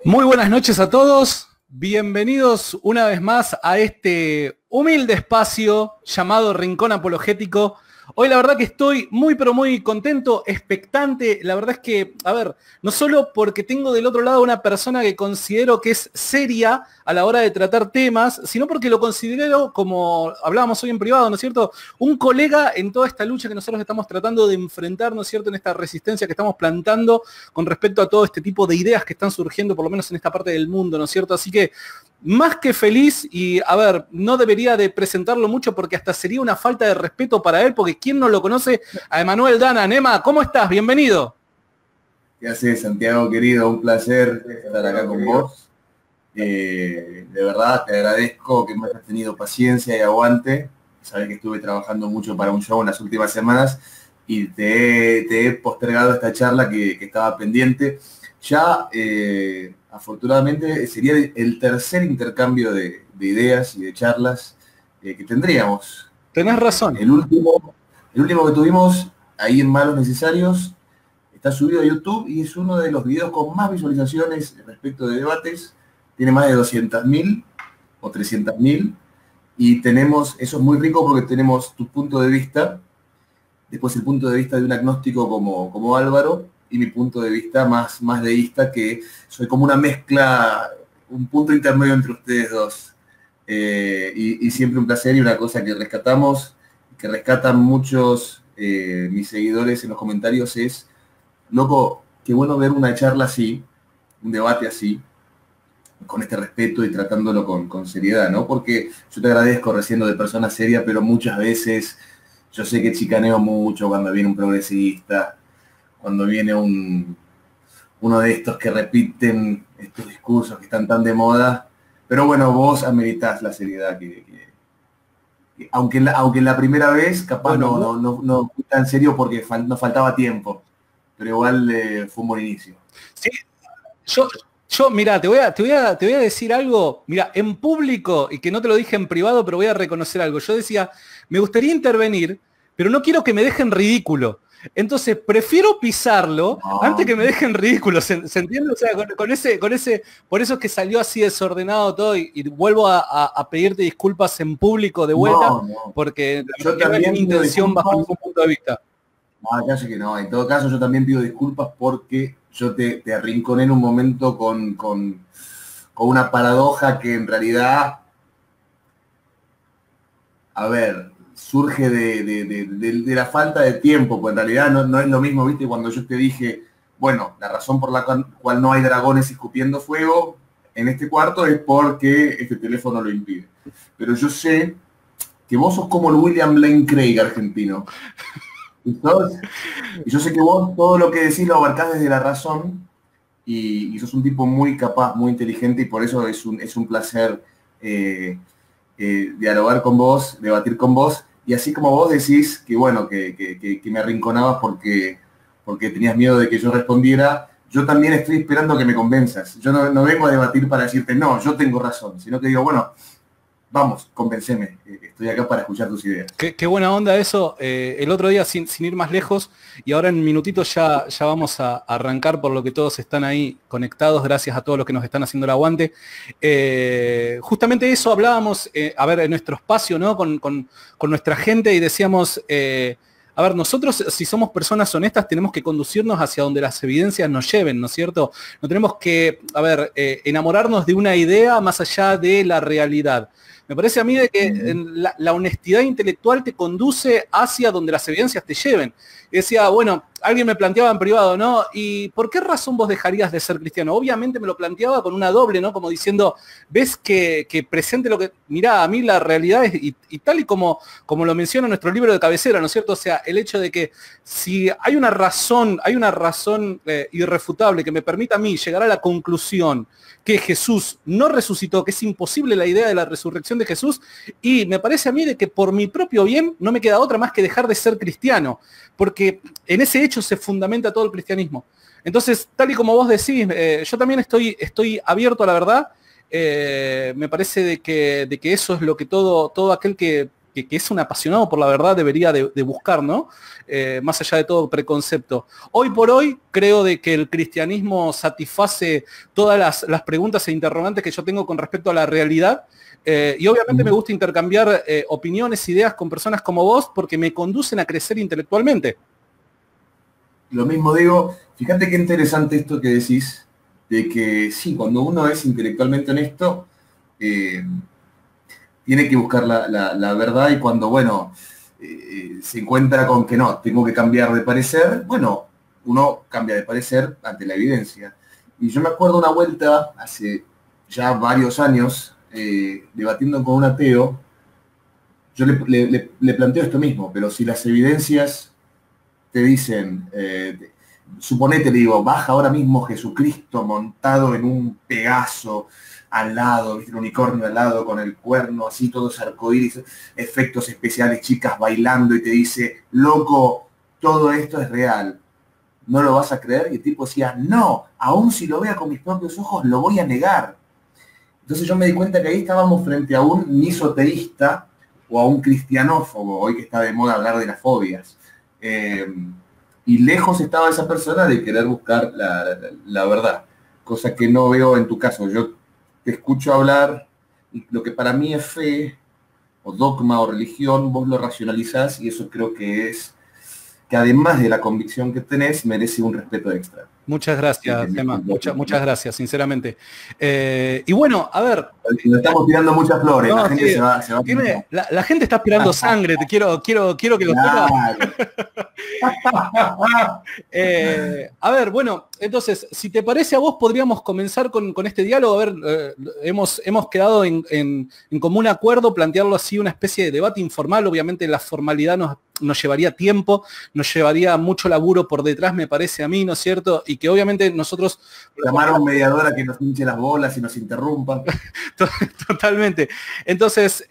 Muy buenas noches a todos, bienvenidos una vez más a este humilde espacio llamado Rincón Apologético. Hoy la verdad que estoy muy pero muy contento, expectante. La verdad es que, a ver, no solo porque tengo del otro lado una persona que considero que es seria a la hora de tratar temas, sino porque lo considero, como hablábamos hoy en privado, ¿no es cierto?, un colega en toda esta lucha que nosotros estamos tratando de enfrentar, ¿no es cierto?, en esta resistencia que estamos plantando con respecto a todo este tipo de ideas que están surgiendo, por lo menos en esta parte del mundo, ¿no es cierto? Así que más que feliz y, a ver, no debería de presentarlo mucho porque hasta sería una falta de respeto para él, porque ¿quién no lo conoce? A Emanuel Dana. Nema, ¿cómo estás? Bienvenido. ¿Qué haces, Santiago, querido? Un placer estar acá con vos. De verdad, te agradezco que me hayas tenido paciencia y aguante. Sabés que estuve trabajando mucho para un show en las últimas semanas y te he postergado esta charla que estaba pendiente. Ya, afortunadamente, sería el tercer intercambio de ideas y de charlas que tendríamos. Tenés razón. El último que tuvimos ahí en Malos Necesarios está subido a YouTube y es uno de los videos con más visualizaciones respecto de debates. Tiene más de 200.000 o 300.000. Y tenemos, eso es muy rico porque tenemos tu punto de vista, después el punto de vista de un agnóstico como Álvaro, y mi punto de vista más deísta, que soy como una mezcla, un punto intermedio entre ustedes dos. Y siempre un placer y una cosa que rescatamos, que rescatan muchos mis seguidores en los comentarios es: loco, qué bueno ver una charla así, un debate así, con este respeto y tratándolo con seriedad, ¿no? Porque yo te agradezco recién lo de persona seria, pero muchas veces yo sé que chicaneo mucho cuando viene un progresista, cuando viene uno de estos que repiten estos discursos que están tan de moda, pero bueno, vos ameritás la seriedad aunque la primera vez capaz Bueno, no fui tan serio porque nos faltaba tiempo, pero igual fue un buen inicio. sí, yo, mira, te voy a decir algo, mira, en público, y que no te lo dije en privado, pero voy a reconocer algo. Yo decía, me gustaría intervenir, pero no quiero que me dejen ridículo. Entonces, prefiero pisarlo antes No, que me dejen ridículo. ¿Se entiende? O sea, por eso es que salió así desordenado todo y vuelvo a pedirte disculpas en público de vuelta, no. porque la verdad Yo que no es también mi pido intención bajo disculpas. ningún punto de vista. No, ya sé que no. En todo caso, yo también pido disculpas porque yo te arrinconé en un momento con una paradoja que en realidad, a ver, surge de la falta de tiempo, pues en realidad no es lo mismo, ¿viste? Cuando yo te dije, bueno, la razón por la cual no hay dragones escupiendo fuego en este cuarto es porque este teléfono lo impide. Pero yo sé que vos sos como el William Lane Craig argentino. Y yo sé que vos todo lo que decís lo abarcás desde la razón y sos un tipo muy capaz, muy inteligente y por eso es un placer dialogar con vos, debatir con vos. Y así como vos decís que bueno, que me arrinconabas porque tenías miedo de que yo respondiera, yo también estoy esperando que me convenzas. Yo no vengo a debatir para decirte, no, yo tengo razón, sino que digo, bueno, vamos, convenceme, estoy acá para escuchar tus ideas. Qué buena onda eso. El otro día, sin ir más lejos, y ahora en minutitos ya vamos a arrancar por lo que todos están ahí conectados, gracias a todos los que nos están haciendo el aguante. Justamente eso hablábamos, a ver, en nuestro espacio, ¿no? Con nuestra gente y decíamos, a ver, nosotros si somos personas honestas tenemos que conducirnos hacia donde las evidencias nos lleven, ¿no es cierto? No tenemos que, a ver, enamorarnos de una idea más allá de la realidad. Me parece a mí de que la honestidad intelectual te conduce hacia donde las evidencias te lleven. Y decía, bueno, alguien me planteaba en privado, ¿no? ¿Y por qué razón vos dejarías de ser cristiano? Obviamente me lo planteaba con una doble, ¿no? Como diciendo, ves que presente lo que... Mirá, a mí la realidad es, y tal y como lo menciona nuestro libro de cabecera, ¿no es cierto? O sea, el hecho de que si hay una razón irrefutable que me permita a mí llegar a la conclusión que Jesús no resucitó, que es imposible la idea de la resurrección de Jesús, y me parece a mí de que por mi propio bien no me queda otra más que dejar de ser cristiano, porque en ese hecho se fundamenta todo el cristianismo. Entonces, tal y como vos decís, yo también estoy abierto a la verdad. Me parece de que eso es lo que todo aquel que que es un apasionado por la verdad debería de buscar, ¿no? Más allá de todo preconcepto. Hoy por hoy creo de que el cristianismo satisface todas las preguntas e interrogantes que yo tengo con respecto a la realidad. Y obviamente me gusta intercambiar opiniones, ideas con personas como vos porque me conducen a crecer intelectualmente. Lo mismo digo, fíjate qué interesante esto que decís, de que sí, cuando uno es intelectualmente honesto, tiene que buscar la verdad, y cuando, bueno, se encuentra con que no, tengo que cambiar de parecer, bueno, uno cambia de parecer ante la evidencia. Y yo me acuerdo una vuelta, hace ya varios años, debatiendo con un ateo, yo le planteo esto mismo, pero si las evidencias te dicen, suponete, le digo, baja ahora mismo Jesucristo montado en un Pegaso al lado, ¿viste? El unicornio al lado con el cuerno, así todos arcoíris, efectos especiales, chicas bailando, y te dice, loco, todo esto es real, ¿no lo vas a creer? Y el tipo decía, no, aún si lo vea con mis propios ojos, lo voy a negar. Entonces yo me di cuenta que ahí estábamos frente a un misoteísta o a un cristianófobo, hoy que está de moda hablar de las fobias. Y lejos estaba esa persona de querer buscar la verdad, cosa que no veo en tu caso. Yo te escucho hablar, y lo que para mí es fe, o dogma, o religión, vos lo racionalizás, y eso creo que es, que además de la convicción que tenés, merece un respeto extra. Muchas gracias, Emma. Muchas gracias, sinceramente. Y bueno, a ver. Nos estamos tirando muchas flores, no, la gente se va la gente está aspirando sangre, quiero que lo sepa. A ver, bueno, entonces, si te parece a vos, podríamos comenzar con este diálogo. A ver, hemos quedado en común acuerdo, plantearlo así, una especie de debate informal. Obviamente la formalidad nos llevaría tiempo, nos llevaría mucho laburo por detrás, me parece a mí, ¿no es cierto? Y que obviamente nosotros... Llamar a un mediador a que nos hinche las bolas y nos interrumpa. Totalmente. Entonces,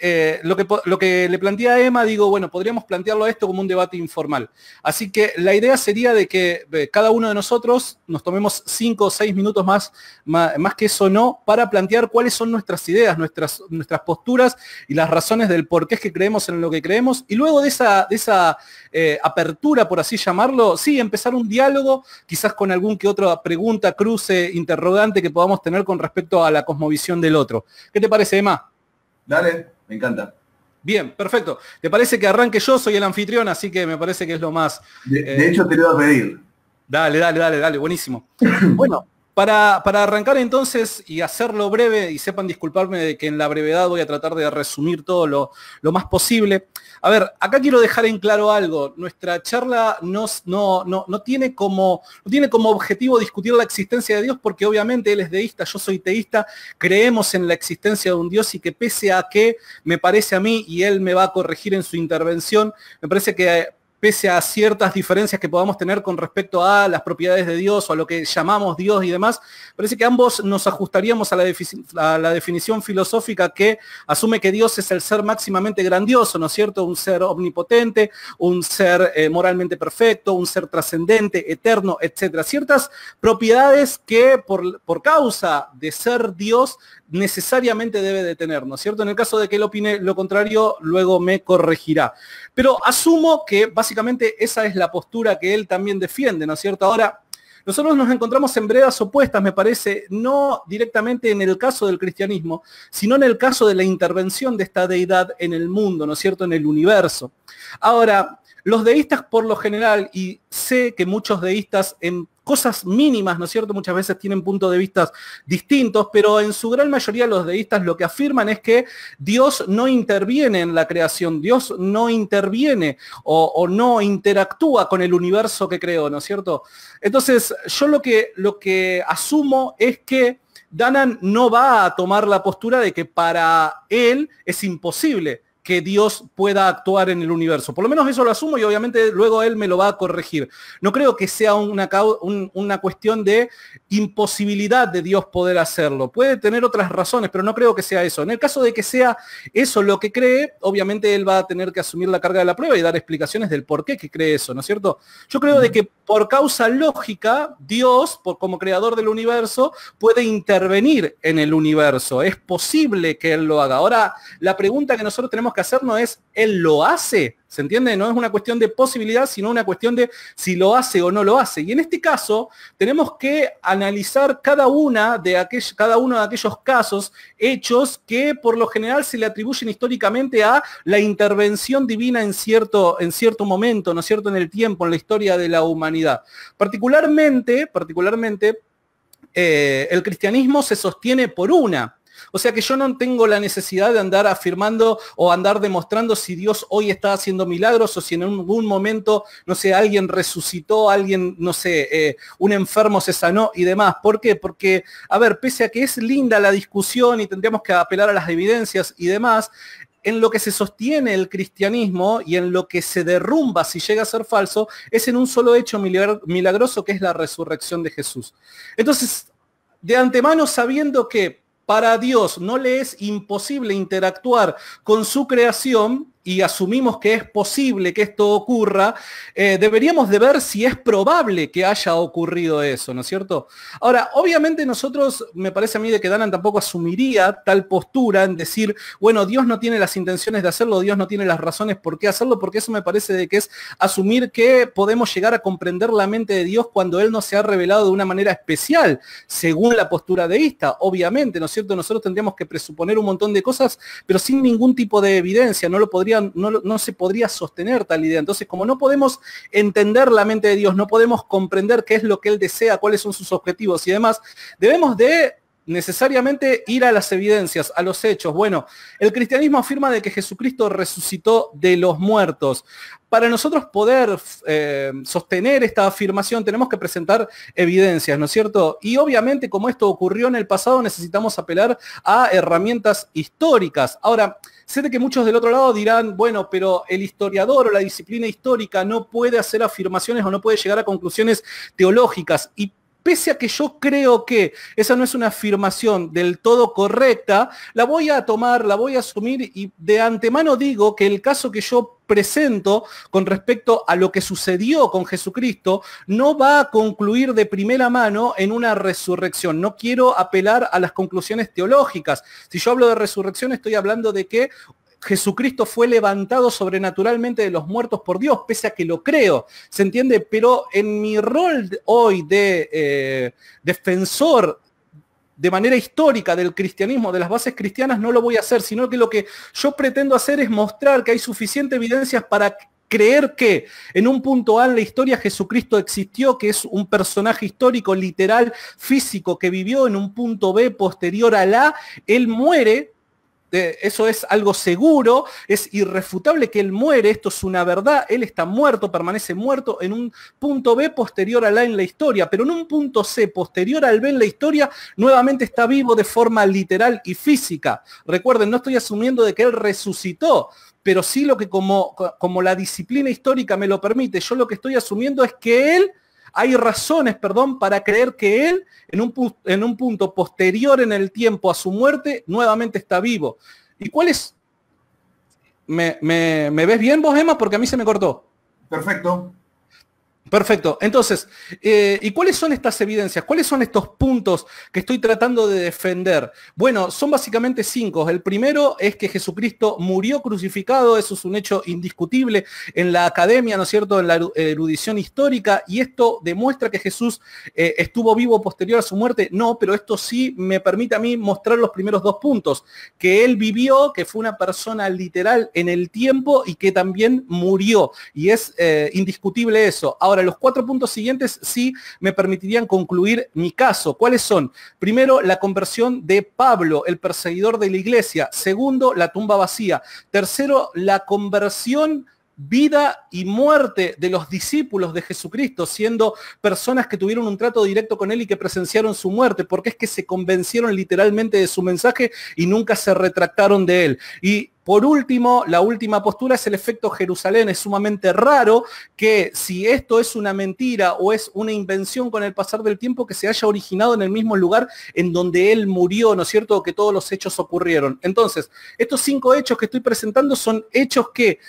lo que le planteé a Emma, digo, bueno, podríamos plantearlo a esto como un debate informal. Así que la idea sería de que cada uno de nosotros nos tomemos 5 o 6 minutos más que eso no, para plantear cuáles son nuestras ideas, nuestras posturas y las razones del por qué es que creemos en lo que creemos. Y luego de esa apertura, por así llamarlo, sí, empezar un diálogo, quizás con algún que otra pregunta, cruce, interrogante que podamos tener con respecto a la cosmovisión del otro. ¿Qué te parece, Emma? Dale, me encanta. Bien, perfecto. ¿Te parece que arranque yo? Soy el anfitrión, así que me parece que es lo más... De hecho, te lo iba a pedir. Dale, buenísimo. Bueno, para arrancar entonces y hacerlo breve, y sepan disculparme de que en la brevedad voy a tratar de resumir todo lo más posible. A ver, acá quiero dejar en claro algo. Nuestra charla no tiene como objetivo discutir la existencia de Dios, porque obviamente él es deísta, yo soy teísta, creemos en la existencia de un Dios, y que pese a que me parece a mí, y él me va a corregir en su intervención, me parece que pese a ciertas diferencias que podamos tener con respecto a las propiedades de Dios o a lo que llamamos Dios y demás, parece que ambos nos ajustaríamos a la definición filosófica que asume que Dios es el ser máximamente grandioso, ¿no es cierto? Un ser omnipotente, un ser moralmente perfecto, un ser trascendente, eterno, etcétera. Ciertas propiedades que por causa de ser Dios necesariamente debe de tener, ¿no es cierto? En el caso de que él opine lo contrario, luego me corregirá. Pero asumo que básicamente esa es la postura que él también defiende, ¿no es cierto? Ahora, nosotros nos encontramos en veredas opuestas, me parece, no directamente en el caso del cristianismo, sino en el caso de la intervención de esta deidad en el mundo, ¿no es cierto? En el universo. Ahora, los deístas por lo general, y sé que muchos deístas en cosas mínimas, ¿no es cierto? Muchas veces tienen puntos de vista distintos, pero en su gran mayoría los deístas lo que afirman es que Dios no interviene en la creación, Dios no interviene o no interactúa con el universo que creó, ¿no es cierto? Entonces, yo lo que asumo es que Danan no va a tomar la postura de que para él es imposible que Dios pueda actuar en el universo. Por lo menos eso lo asumo, y obviamente luego él me lo va a corregir. No creo que sea una cuestión de imposibilidad de Dios poder hacerlo. Puede tener otras razones, pero no creo que sea eso. En el caso de que sea eso lo que cree, obviamente él va a tener que asumir la carga de la prueba y dar explicaciones del por qué que cree eso, ¿no es cierto? Yo creo de que por causa lógica, Dios, como creador del universo, puede intervenir en el universo. Es posible que él lo haga. Ahora, la pregunta que nosotros tenemos que que hacer no es él lo hace, ¿se entiende? No es una cuestión de posibilidad, sino una cuestión de si lo hace o no lo hace. Y en este caso tenemos que analizar cada uno de aquellos casos, hechos que por lo general se le atribuyen históricamente a la intervención divina en cierto momento, ¿no es cierto?, en el tiempo, en la historia de la humanidad. Particularmente, el cristianismo se sostiene por una. O sea que yo no tengo la necesidad de andar afirmando o andar demostrando si Dios hoy está haciendo milagros o si en algún momento, no sé, alguien resucitó, alguien, no sé, un enfermo se sanó y demás. ¿Por qué? Porque, a ver, pese a que es linda la discusión y tendríamos que apelar a las evidencias y demás, en lo que se sostiene el cristianismo y en lo que se derrumba si llega a ser falso, es en un solo hecho milagroso que es la resurrección de Jesús. Entonces, de antemano, sabiendo que para Dios no le es imposible interactuar con su creación, y asumimos que es posible que esto ocurra, deberíamos de ver si es probable que haya ocurrido eso, ¿no es cierto? Ahora, obviamente nosotros, me parece a mí de que Danan tampoco asumiría tal postura en decir, bueno, Dios no tiene las intenciones de hacerlo, Dios no tiene las razones por qué hacerlo, porque eso me parece de que es asumir que podemos llegar a comprender la mente de Dios cuando Él no se ha revelado de una manera especial, según la postura deísta, obviamente, ¿no es cierto? Nosotros tendríamos que presuponer un montón de cosas, pero sin ningún tipo de evidencia, no se podría sostener tal idea. Entonces, como no podemos entender la mente de Dios, no podemos comprender qué es lo que Él desea, cuáles son sus objetivos y demás, debemos de necesariamente ir a las evidencias, a los hechos. Bueno, el cristianismo afirma de que Jesucristo resucitó de los muertos. Para nosotros poder sostener esta afirmación tenemos que presentar evidencias, ¿no es cierto? Y obviamente como esto ocurrió en el pasado necesitamos apelar a herramientas históricas. Ahora, sé de que muchos del otro lado dirán, bueno, pero el historiador o la disciplina histórica no puede hacer afirmaciones o no puede llegar a conclusiones teológicas. Y pese a que yo creo que esa no es una afirmación del todo correcta, la voy a tomar, la voy a asumir y de antemano digo que el caso que yo presento con respecto a lo que sucedió con Jesucristo no va a concluir de primera mano en una resurrección. No quiero apelar a las conclusiones teológicas. Si yo hablo de resurrección estoy hablando de que Jesucristo fue levantado sobrenaturalmente de los muertos por Dios, pese a que lo creo, ¿se entiende? Pero en mi rol hoy de defensor de manera histórica del cristianismo, de las bases cristianas, no lo voy a hacer, sino que lo que yo pretendo hacer es mostrar que hay suficiente evidencias para creer que en un punto A en la historia Jesucristo existió, que es un personaje histórico, literal, físico, que vivió en un punto B posterior al A, Él muere. Eso es algo seguro, es irrefutable que Él muere, esto es una verdad, Él está muerto, permanece muerto en un punto B posterior al A en la historia, pero en un punto C posterior al B en la historia, nuevamente está vivo de forma literal y física. Recuerden, no estoy asumiendo de que Él resucitó, pero sí lo que como la disciplina histórica me lo permite, yo lo que estoy asumiendo es que Él, hay razones, para creer que Él, en un punto posterior en el tiempo a su muerte, nuevamente está vivo. ¿Y cuál es? ¿Me ves bien vos, Emma? Porque a mí se me cortó. Perfecto. Perfecto. Entonces, ¿y cuáles son estas evidencias? ¿Cuáles son estos puntos que estoy tratando de defender? Bueno, son básicamente 5. El primero es que Jesucristo murió crucificado, eso es un hecho indiscutible en la academia, ¿no es cierto?, en la erudición histórica, y esto demuestra que Jesús estuvo vivo posterior a su muerte. No, pero esto sí me permite a mí mostrar los primeros 2 puntos, que Él vivió, que fue una persona literal en el tiempo y que también murió, y es indiscutible eso. Ahora, los 4 puntos siguientes sí me permitirían concluir mi caso. ¿Cuáles son? Primero, la conversión de Pablo, el perseguidor de la iglesia. Segundo, la tumba vacía. Tercero, la conversión, vida y muerte de los discípulos de Jesucristo, siendo personas que tuvieron un trato directo con Él y que presenciaron su muerte, porque es que se convencieron literalmente de su mensaje y nunca se retractaron de Él. Y por último, la última postura es el efecto Jerusalén. Es sumamente raro que si esto es una mentira o es una invención con el pasar del tiempo, que se haya originado en el mismo lugar en donde Él murió, ¿no es cierto?, que todos los hechos ocurrieron. Entonces, estos 5 hechos que estoy presentando son hechos que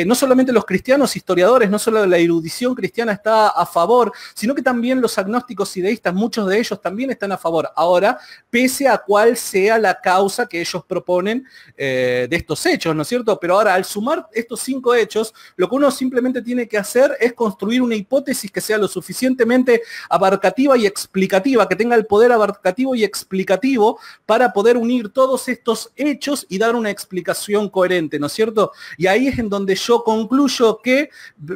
no solamente los cristianos historiadores, no solo la erudición cristiana está a favor, sino que también los agnósticos y deístas, muchos de ellos también están a favor. Ahora, pese a cuál sea la causa que ellos proponen de estos hechos. hechos, ¿no es cierto? Pero ahora, al sumar estos 5 hechos, lo que uno simplemente tiene que hacer es construir una hipótesis que sea lo suficientemente abarcativa y explicativa, que tenga el poder abarcativo y explicativo para poder unir todos estos hechos y dar una explicación coherente, ¿no es cierto? Y ahí es en donde yo concluyo que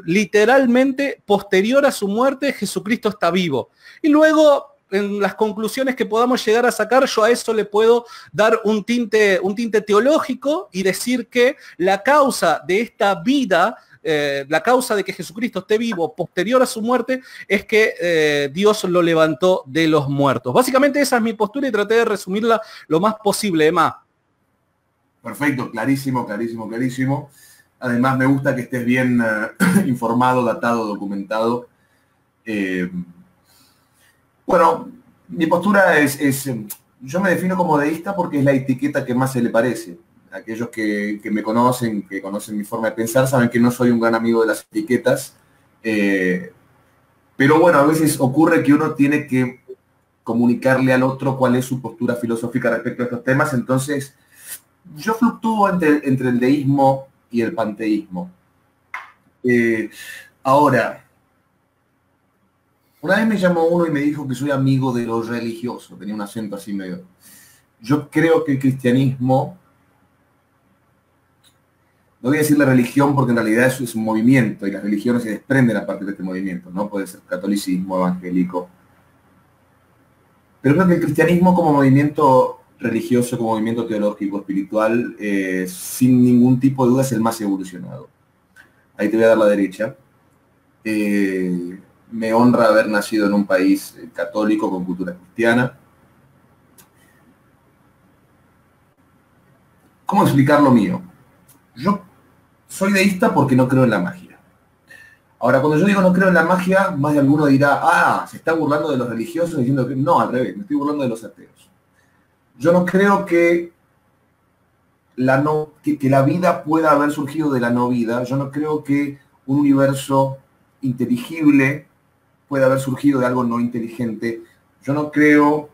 literalmente posterior a su muerte Jesucristo está vivo. Y luego en las conclusiones que podamos llegar a sacar, yo a eso le puedo dar un tinte teológico y decir que la causa de esta vida, la causa de que Jesucristo esté vivo posterior a su muerte, es que Dios lo levantó de los muertos. Básicamente esa es mi postura y traté de resumirla lo más posible, Emma. Perfecto, clarísimo, clarísimo, clarísimo. Además me gusta que estés bien informado, datado, documentado. Bueno, mi postura es, yo me defino como deísta porque es la etiqueta que más se le parece. Aquellos que me conocen, que conocen mi forma de pensar, saben que no soy un gran amigo de las etiquetas. Pero bueno, a veces ocurre que uno tiene que comunicarle al otro cuál es su postura filosófica respecto a estos temas. Entonces, yo fluctúo entre el deísmo y el panteísmo. Ahora, una vez me llamó uno y me dijo que soy amigo de lo religioso, tenía un acento así medio. Yo creo que el cristianismo, no voy a decir la religión porque en realidad eso es un movimiento y las religiones se desprenden a partir de este movimiento, ¿no? Puede ser catolicismo, evangélico. Pero creo que el cristianismo como movimiento religioso, como movimiento teológico, espiritual, sin ningún tipo de duda es el más evolucionado. Ahí te voy a dar la derecha. Me honra haber nacido en un país católico con cultura cristiana. ¿Cómo explicar lo mío? Yo soy deísta porque no creo en la magia. Ahora, cuando yo digo no creo en la magia, más de alguno dirá, se está burlando de los religiosos diciendo que no, al revés, me estoy burlando de los ateos. Yo no creo que la vida pueda haber surgido de la no vida. Yo no creo que un universo inteligible pueda haber surgido de algo no inteligente. Yo no creo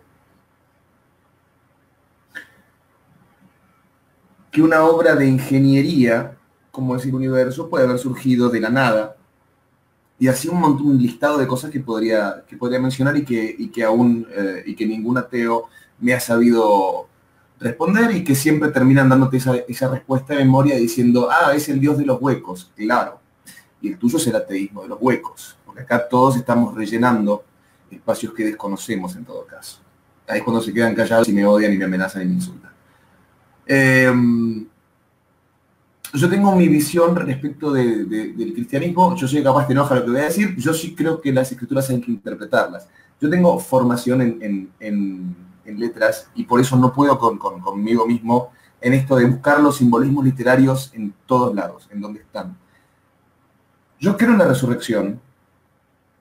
que una obra de ingeniería, como es el universo, puede haber surgido de la nada. Y así un listado de cosas que podría mencionar y que ningún ateo me ha sabido responder y que siempre terminan dándote esa respuesta de memoria diciendo, es el Dios de los huecos. Claro. Y el tuyo es el ateísmo de los huecos. Porque acá todos estamos rellenando espacios que desconocemos en todo caso. Ahí es cuando se quedan callados y me odian y me amenazan y me insultan. Yo tengo mi visión respecto del cristianismo. Yo sé que capaz te enoja lo que voy a decir. Yo sí creo que las escrituras hay que interpretarlas. Yo tengo formación en letras y por eso no puedo conmigo mismo en esto de buscar los simbolismos literarios en todos lados, en donde están. Yo creo en la resurrección,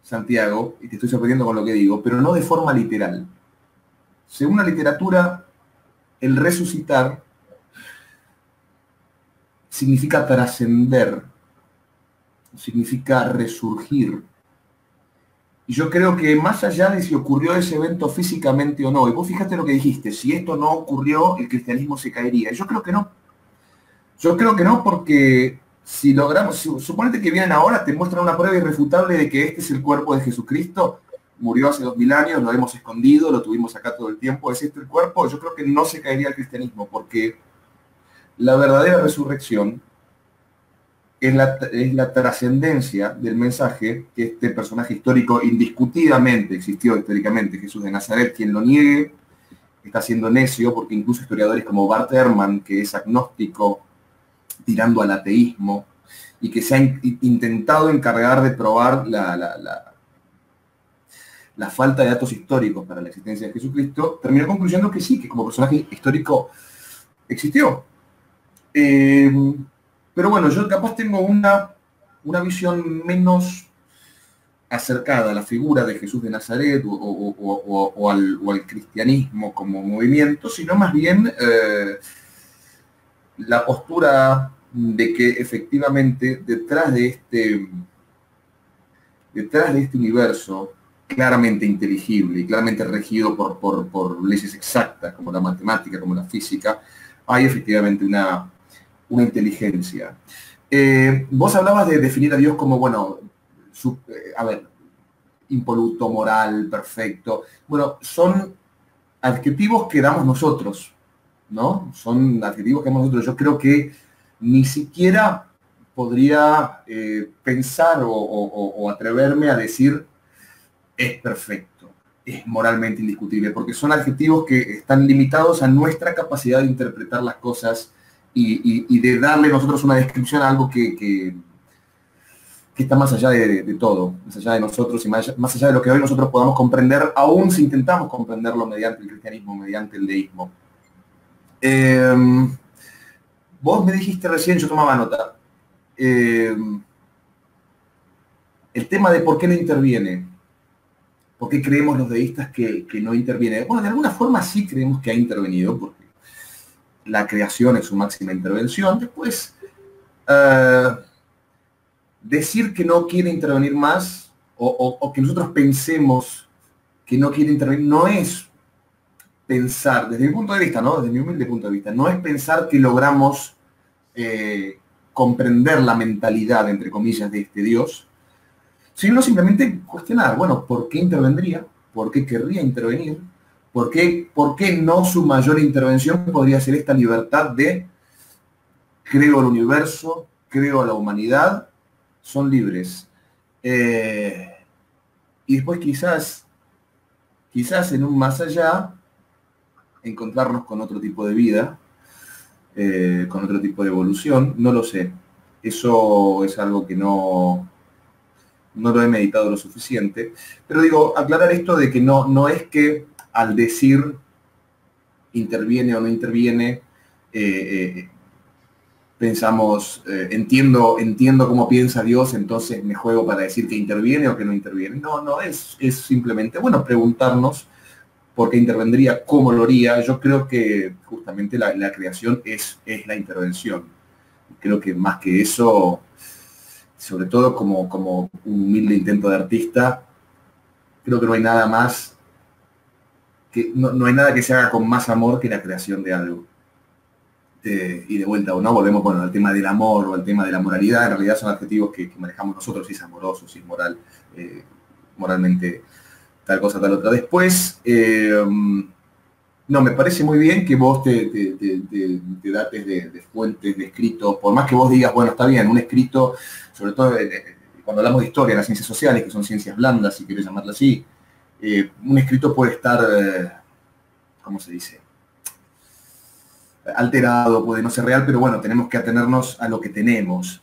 Santiago, y te estoy sorprendiendo con lo que digo, pero no de forma literal. Según la literatura, el resucitar significa trascender, significa resurgir. Y yo creo que más allá de si ocurrió ese evento físicamente o no, y vos fíjate lo que dijiste, si esto no ocurrió, el cristianismo se caería. Yo creo que no. Yo creo que no porque si logramos, suponete que vienen ahora, te muestran una prueba irrefutable de que este es el cuerpo de Jesucristo, murió hace 2000 años, lo hemos escondido, lo tuvimos acá todo el tiempo, ¿es este el cuerpo? Yo creo que no se caería el cristianismo porque la verdadera resurrección es la trascendencia del mensaje que este personaje histórico indiscutidamente existió históricamente, Jesús de Nazaret. Quien lo niegue está siendo necio, porque incluso historiadores como Bart Ehrman, que es agnóstico tirando al ateísmo, y que se ha intentado encargar de probar la falta de datos históricos para la existencia de Jesucristo, terminó concluyendo que sí, que como personaje histórico existió. Pero bueno, yo capaz tengo una visión menos acercada a la figura de Jesús de Nazaret o al cristianismo como movimiento, sino más bien la postura de que efectivamente detrás de este universo claramente inteligible y claramente regido por leyes exactas como la matemática, como la física, hay efectivamente una inteligencia. Vos hablabas de definir a Dios como, bueno, impoluto, moral, perfecto. Bueno, son adjetivos que damos nosotros, ¿no? Son adjetivos que damos nosotros. Yo creo que ni siquiera podría pensar o atreverme a decir es perfecto, es moralmente indiscutible, porque son adjetivos que están limitados a nuestra capacidad de interpretar las cosas y de darle nosotros una descripción a algo que está más allá de todo, más allá de nosotros y más allá de lo que hoy nosotros podamos comprender, aún si intentamos comprenderlo mediante el cristianismo, mediante el deísmo. Vos me dijiste recién, yo tomaba nota, el tema de por qué no interviene, por qué creemos los deístas que no interviene. Bueno, de alguna forma sí creemos que ha intervenido, porque la creación es su máxima intervención. Después, decir que no quiere intervenir más o que nosotros pensemos que no quiere intervenir no es pensar, desde mi punto de vista, ¿no? Desde mi humilde punto de vista, no es pensar que logramos comprender la mentalidad, entre comillas, de este Dios, sino simplemente cuestionar, bueno, ¿por qué intervendría? ¿Por qué querría intervenir? ¿Por qué no su mayor intervención podría ser esta libertad de creo el universo, creo a la humanidad, son libres? Y después quizás en un más allá, encontrarnos con otro tipo de vida, con otro tipo de evolución, no lo sé. Eso es algo que no lo he meditado lo suficiente. Pero digo, aclarar esto de que no es que al decir interviene o no interviene, pensamos, entiendo cómo piensa Dios, entonces me juego para decir que interviene o que no interviene. No, es simplemente, bueno, preguntarnos por qué intervendría, cómo lo haría. Yo creo que justamente la creación es la intervención. Creo que más que eso, sobre todo como un humilde intento de artista, creo que no hay nada más, no hay nada que se haga con más amor que la creación de algo. Y de vuelta o no, volvemos al tema del amor o al tema de la moralidad. En realidad son adjetivos que manejamos nosotros, si es amoroso, si es moral, moralmente tal cosa, tal otra. Después, no, me parece muy bien que vos te dates de fuentes, de escritos, por más que vos digas, bueno, está bien, un escrito, sobre todo cuando hablamos de historia, las ciencias sociales, que son ciencias blandas, si querés llamarlo así, un escrito puede estar, ¿cómo se dice?, alterado, puede no ser real, pero bueno, tenemos que atenernos a lo que tenemos.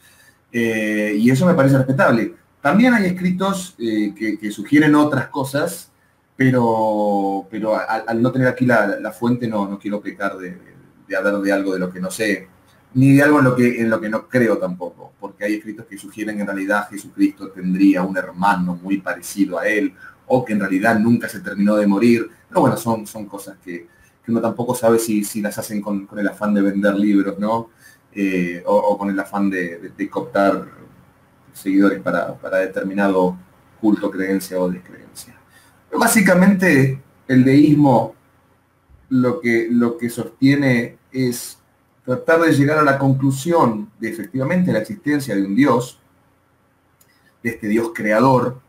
Y eso me parece respetable. También hay escritos que sugieren otras cosas, pero al no tener aquí la fuente no quiero pecar de hablar de algo de lo que no sé, ni de algo en lo que no creo tampoco, porque hay escritos que sugieren que en realidad Jesucristo tendría un hermano muy parecido a él, o que en realidad nunca se terminó de morir. Pero bueno, son cosas que uno tampoco sabe si las hacen con el afán de vender libros, ¿no? O con el afán de cooptar seguidores para determinado culto, creencia o descreencia. Pero básicamente el deísmo lo que sostiene es tratar de llegar a la conclusión de efectivamente la existencia de un Dios, de este Dios creador,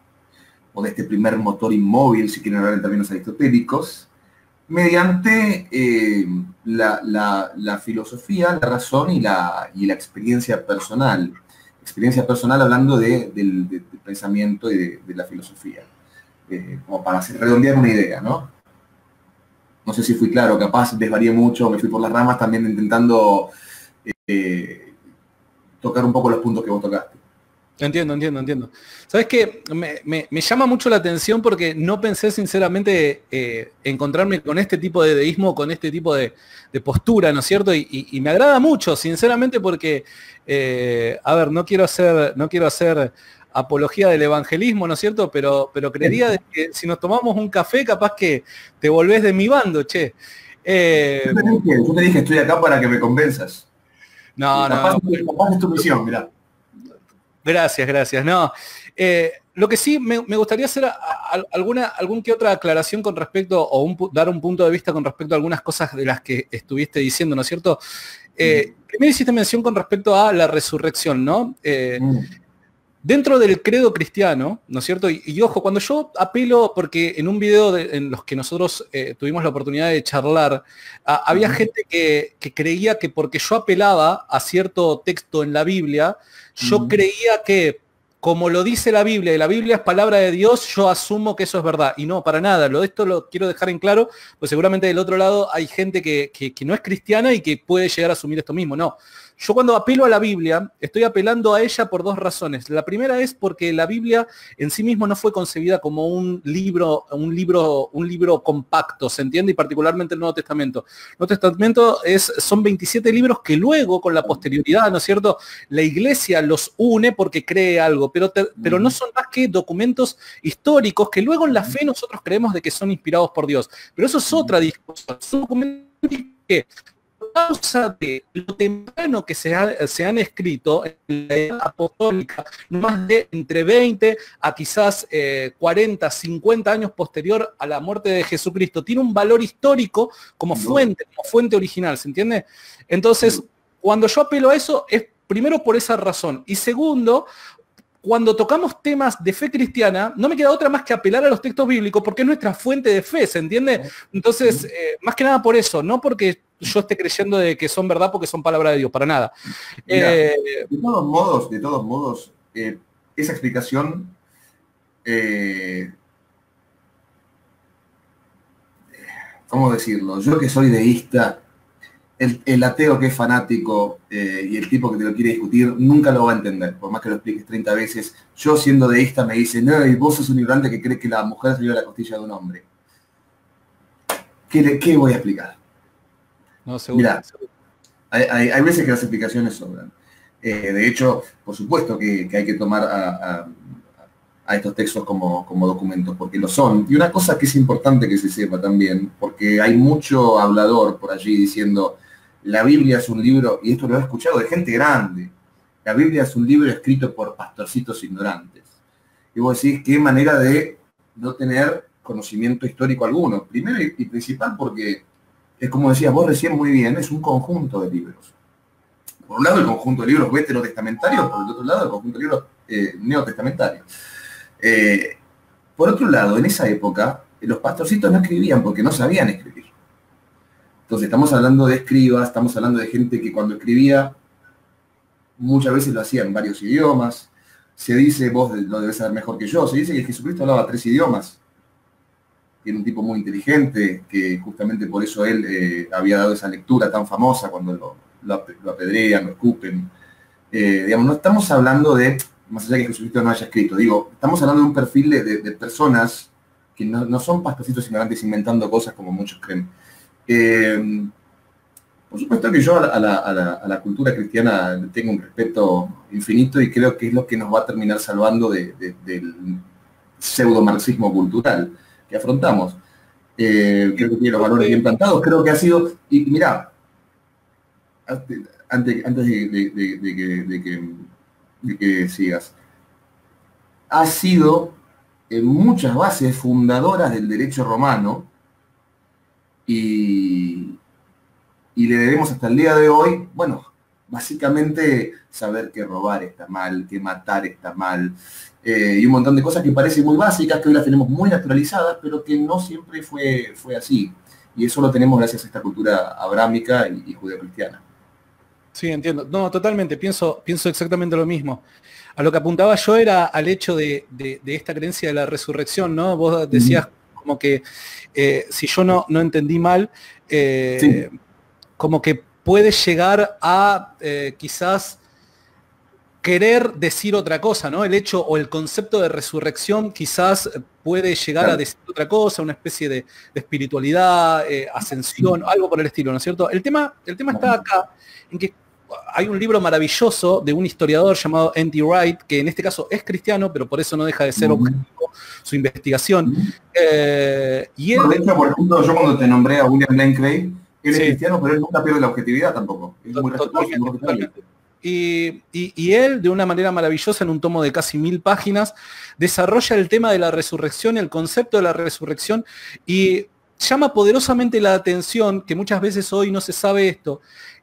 o de este primer motor inmóvil, si quieren hablar en términos aristotélicos, mediante la filosofía, la razón y la experiencia personal. Experiencia personal hablando del pensamiento y de la filosofía. Como para redondear una idea, ¿no? No sé si fui claro, capaz desvarié mucho, me fui por las ramas también intentando tocar un poco los puntos que vos tocaste. Entiendo. ¿Sabes qué? Me llama mucho la atención porque no pensé sinceramente encontrarme con este tipo de deísmo, con este tipo de postura, ¿no es cierto? Y me agrada mucho, sinceramente, porque, a ver, no quiero hacer apología del evangelismo, ¿no es cierto? Pero creería de que si nos tomamos un café, capaz que te volvés de mi bando, che. Yo te dije, estoy acá para que me convenzas. Capaz es tu misión, mirá. Gracias. No, lo que sí me gustaría hacer algún que otra aclaración con respecto, o dar un punto de vista con respecto a algunas cosas de las que estuviste diciendo, ¿no es cierto? primero hiciste mención con respecto a la resurrección, ¿no? Mm. Dentro del credo cristiano, ¿no es cierto? Y ojo, cuando yo apelo, porque en un video en los que nosotros tuvimos la oportunidad de charlar, había gente que creía que porque yo apelaba a cierto texto en la Biblia, yo creía que, como lo dice la Biblia, y la Biblia es palabra de Dios, yo asumo que eso es verdad. Y no, para nada. Esto lo quiero dejar en claro, pues seguramente del otro lado hay gente que no es cristiana y que puede llegar a asumir esto mismo. No. Yo cuando apelo a la Biblia, estoy apelando a ella por dos razones. La primera es porque la Biblia en sí mismo no fue concebida como un libro compacto, ¿se entiende? Y particularmente el Nuevo Testamento. El Nuevo Testamento son 27 libros que luego, con la posterioridad, ¿no es cierto?, la Iglesia los une porque cree algo, pero no son más que documentos históricos que luego en la fe nosotros creemos de que son inspirados por Dios. Pero eso es otra discusión. Son documentos que, causa de lo temprano que se han escrito en la edad apostólica, no más de entre 20 a quizás 40, 50 años posterior a la muerte de Jesucristo, tiene un valor histórico como fuente original, ¿se entiende? Entonces, cuando yo apelo a eso, es primero por esa razón, y segundo, cuando tocamos temas de fe cristiana, no me queda otra más que apelar a los textos bíblicos, porque es nuestra fuente de fe, ¿se entiende? Entonces, más que nada por eso, no porque yo esté creyendo de que son verdad porque son palabra de Dios, para nada. Mira, de todos modos, esa explicación ¿cómo decirlo? Yo que soy deísta, el ateo que es fanático y el tipo que te lo quiere discutir nunca lo va a entender, por más que lo expliques 30 veces. Yo siendo deísta me dice, no, y vos sos un ignorante que cree que la mujer salió de la costilla de un hombre. ¿Qué voy a explicar? No, seguro. Mirá, hay veces que las explicaciones sobran. De hecho, por supuesto que hay que tomar a estos textos como documentos, porque lo son. Y una cosa que es importante que se sepa también, porque hay mucho hablador por allí diciendo, la Biblia es un libro, y esto lo he escuchado de gente grande, la Biblia es un libro escrito por pastorcitos ignorantes. Y vos decís, qué manera de no tener conocimiento histórico alguno. Primero y principal porque, es como decías vos recién muy bien, es un conjunto de libros. Por un lado el conjunto de libros veterotestamentarios, por el otro lado el conjunto de libros neotestamentarios. Por otro lado, en esa época, los pastorcitos no escribían porque no sabían escribir. Entonces estamos hablando de escribas, estamos hablando de gente que cuando escribía, muchas veces lo hacía en varios idiomas. Se dice, vos lo debes saber mejor que yo, se dice que Jesucristo hablaba 3 idiomas. Era un tipo muy inteligente, que justamente por eso él había dado esa lectura tan famosa cuando lo apedrean, lo escupen. Digamos, no estamos hablando de, más allá de que Jesucristo no haya escrito, digo, estamos hablando de un perfil de personas que no son pastorcitos ignorantes inventando cosas como muchos creen. Por supuesto que yo a la cultura cristiana tengo un respeto infinito y creo que es lo que nos va a terminar salvando del pseudo-marxismo cultural que afrontamos. Creo que tiene los valores bien plantados, creo que ha sido, y mirá, antes de que sigas, ha sido en muchas bases fundadoras del derecho romano y le debemos hasta el día de hoy, bueno, básicamente saber que robar está mal, que matar está mal, y un montón de cosas que parecen muy básicas, que hoy las tenemos muy naturalizadas, pero que no siempre fue así. Y eso lo tenemos gracias a esta cultura abrámica y judeocristiana. Sí, entiendo. No, totalmente, pienso exactamente lo mismo. A lo que apuntaba yo era al hecho de esta creencia de la resurrección, ¿no? Vos decías como que, si yo no entendí mal, Sí. como que puede llegar a quizás querer decir otra cosa, ¿no? El hecho o el concepto de resurrección quizás puede llegar a decir otra cosa, una especie de espiritualidad, ascensión, algo por el estilo, ¿no es cierto? El tema está acá, en que hay un libro maravilloso de un historiador llamado N.T. Wright, que en este caso es cristiano, pero por eso no deja de ser objetivo su investigación. Y él, de hecho, por ejemplo, yo cuando te nombré a William Lane Craig, él es cristiano, pero él nunca pierde la objetividad tampoco. Es muy respetuoso. Y él, de una manera maravillosa, en un tomo de casi 1000 páginas, desarrolla el tema de la resurrección, el concepto de la resurrección, y llama poderosamente la atención, que muchas veces hoy no se sabe esto,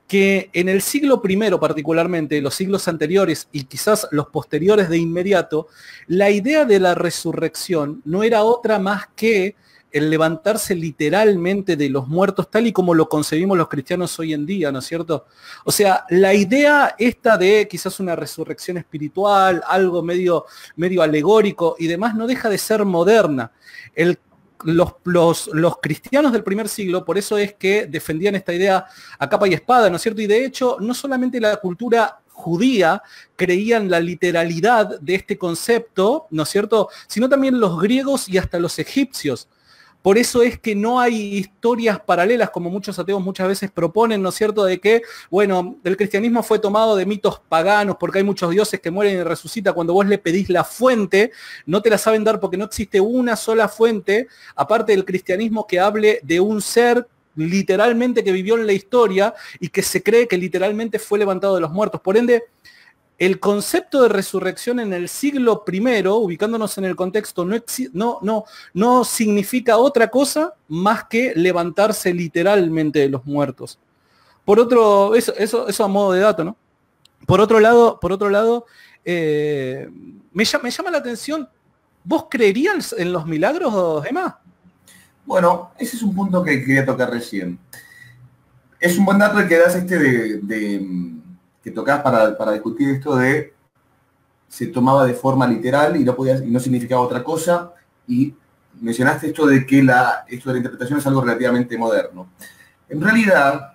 que en el siglo I particularmente, los siglos anteriores y quizás los posteriores de inmediato, la idea de la resurrección no era otra más que el levantarse literalmente de los muertos, tal y como lo concebimos los cristianos hoy en día, ¿no es cierto? O sea, la idea esta de quizás una resurrección espiritual, algo medio alegórico y demás, no deja de ser moderna. Los cristianos del primer siglo, por eso es que defendían esta idea a capa y espada, ¿no es cierto? Y de hecho, no solamente la cultura judía creía en la literalidad de este concepto, ¿no es cierto?, sino también los griegos y hasta los egipcios. Por eso es que no hay historias paralelas, como muchos ateos muchas veces proponen, ¿no es cierto?, de que, bueno, el cristianismo fue tomado de mitos paganos, porque hay muchos dioses que mueren y resucitan. Cuando vos le pedís la fuente, no te la saben dar porque no existe una sola fuente, aparte del cristianismo, que hable de un ser literalmente que vivió en la historia y que se cree que literalmente fue levantado de los muertos. Por ende, el concepto de resurrección en el siglo I, ubicándonos en el contexto, no significa otra cosa más que levantarse literalmente de los muertos. Por otro, eso a modo de dato, ¿no? Por otro lado, me llama la atención, ¿vos creerías en los milagros, Emma? Bueno, ese es un punto que quería tocar recién. Es un buen dato el que das que tocás para discutir esto de se tomaba de forma literal y no significaba otra cosa, y mencionaste esto de que esto de la interpretación es algo relativamente moderno. En realidad,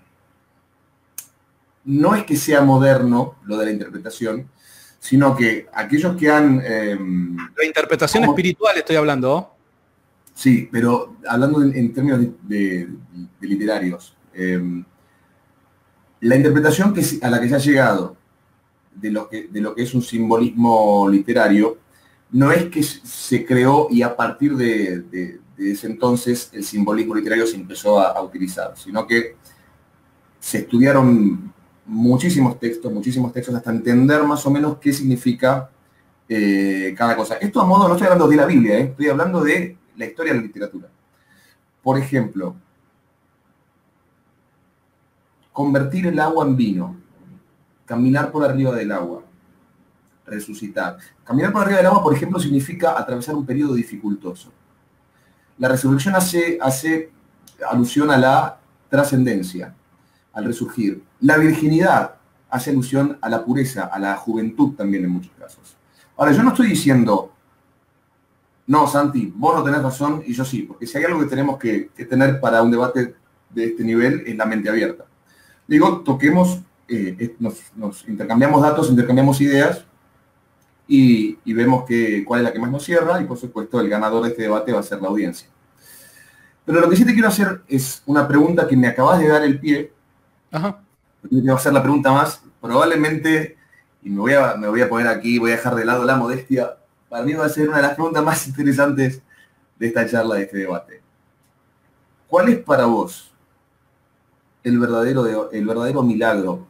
no es que sea moderno lo de la interpretación, sino que aquellos que han... la interpretación espiritual estoy hablando, ¿oh? Sí, pero hablando en términos de literarios. La interpretación a la que se ha llegado de lo que es un simbolismo literario no es que se creó y a partir de ese entonces el simbolismo literario se empezó a utilizar, sino que se estudiaron muchísimos textos hasta entender más o menos qué significa cada cosa. Esto a modo, no estoy hablando de la Biblia, estoy hablando de la historia de la literatura. Por ejemplo, convertir el agua en vino, caminar por arriba del agua, resucitar. Caminar por arriba del agua, por ejemplo, significa atravesar un periodo dificultoso. La resurrección hace alusión a la trascendencia, al resurgir. La virginidad hace alusión a la pureza, a la juventud también en muchos casos. Ahora, yo no estoy diciendo, no, Santi, vos no tenés razón y yo sí, porque si hay algo que tenemos que tener para un debate de este nivel es la mente abierta. Digo, toquemos, nos intercambiamos datos, intercambiamos ideas y vemos cuál es la que más nos cierra, y por supuesto el ganador de este debate va a ser la audiencia. Pero lo que sí te quiero hacer es una pregunta que me acabas de dar el pie. Ajá. Te voy a hacer la pregunta más, probablemente, y me voy a poner aquí, voy a dejar de lado la modestia, para mí va a ser una de las preguntas más interesantes de esta charla, de este debate. ¿Cuál es para vos el verdadero milagro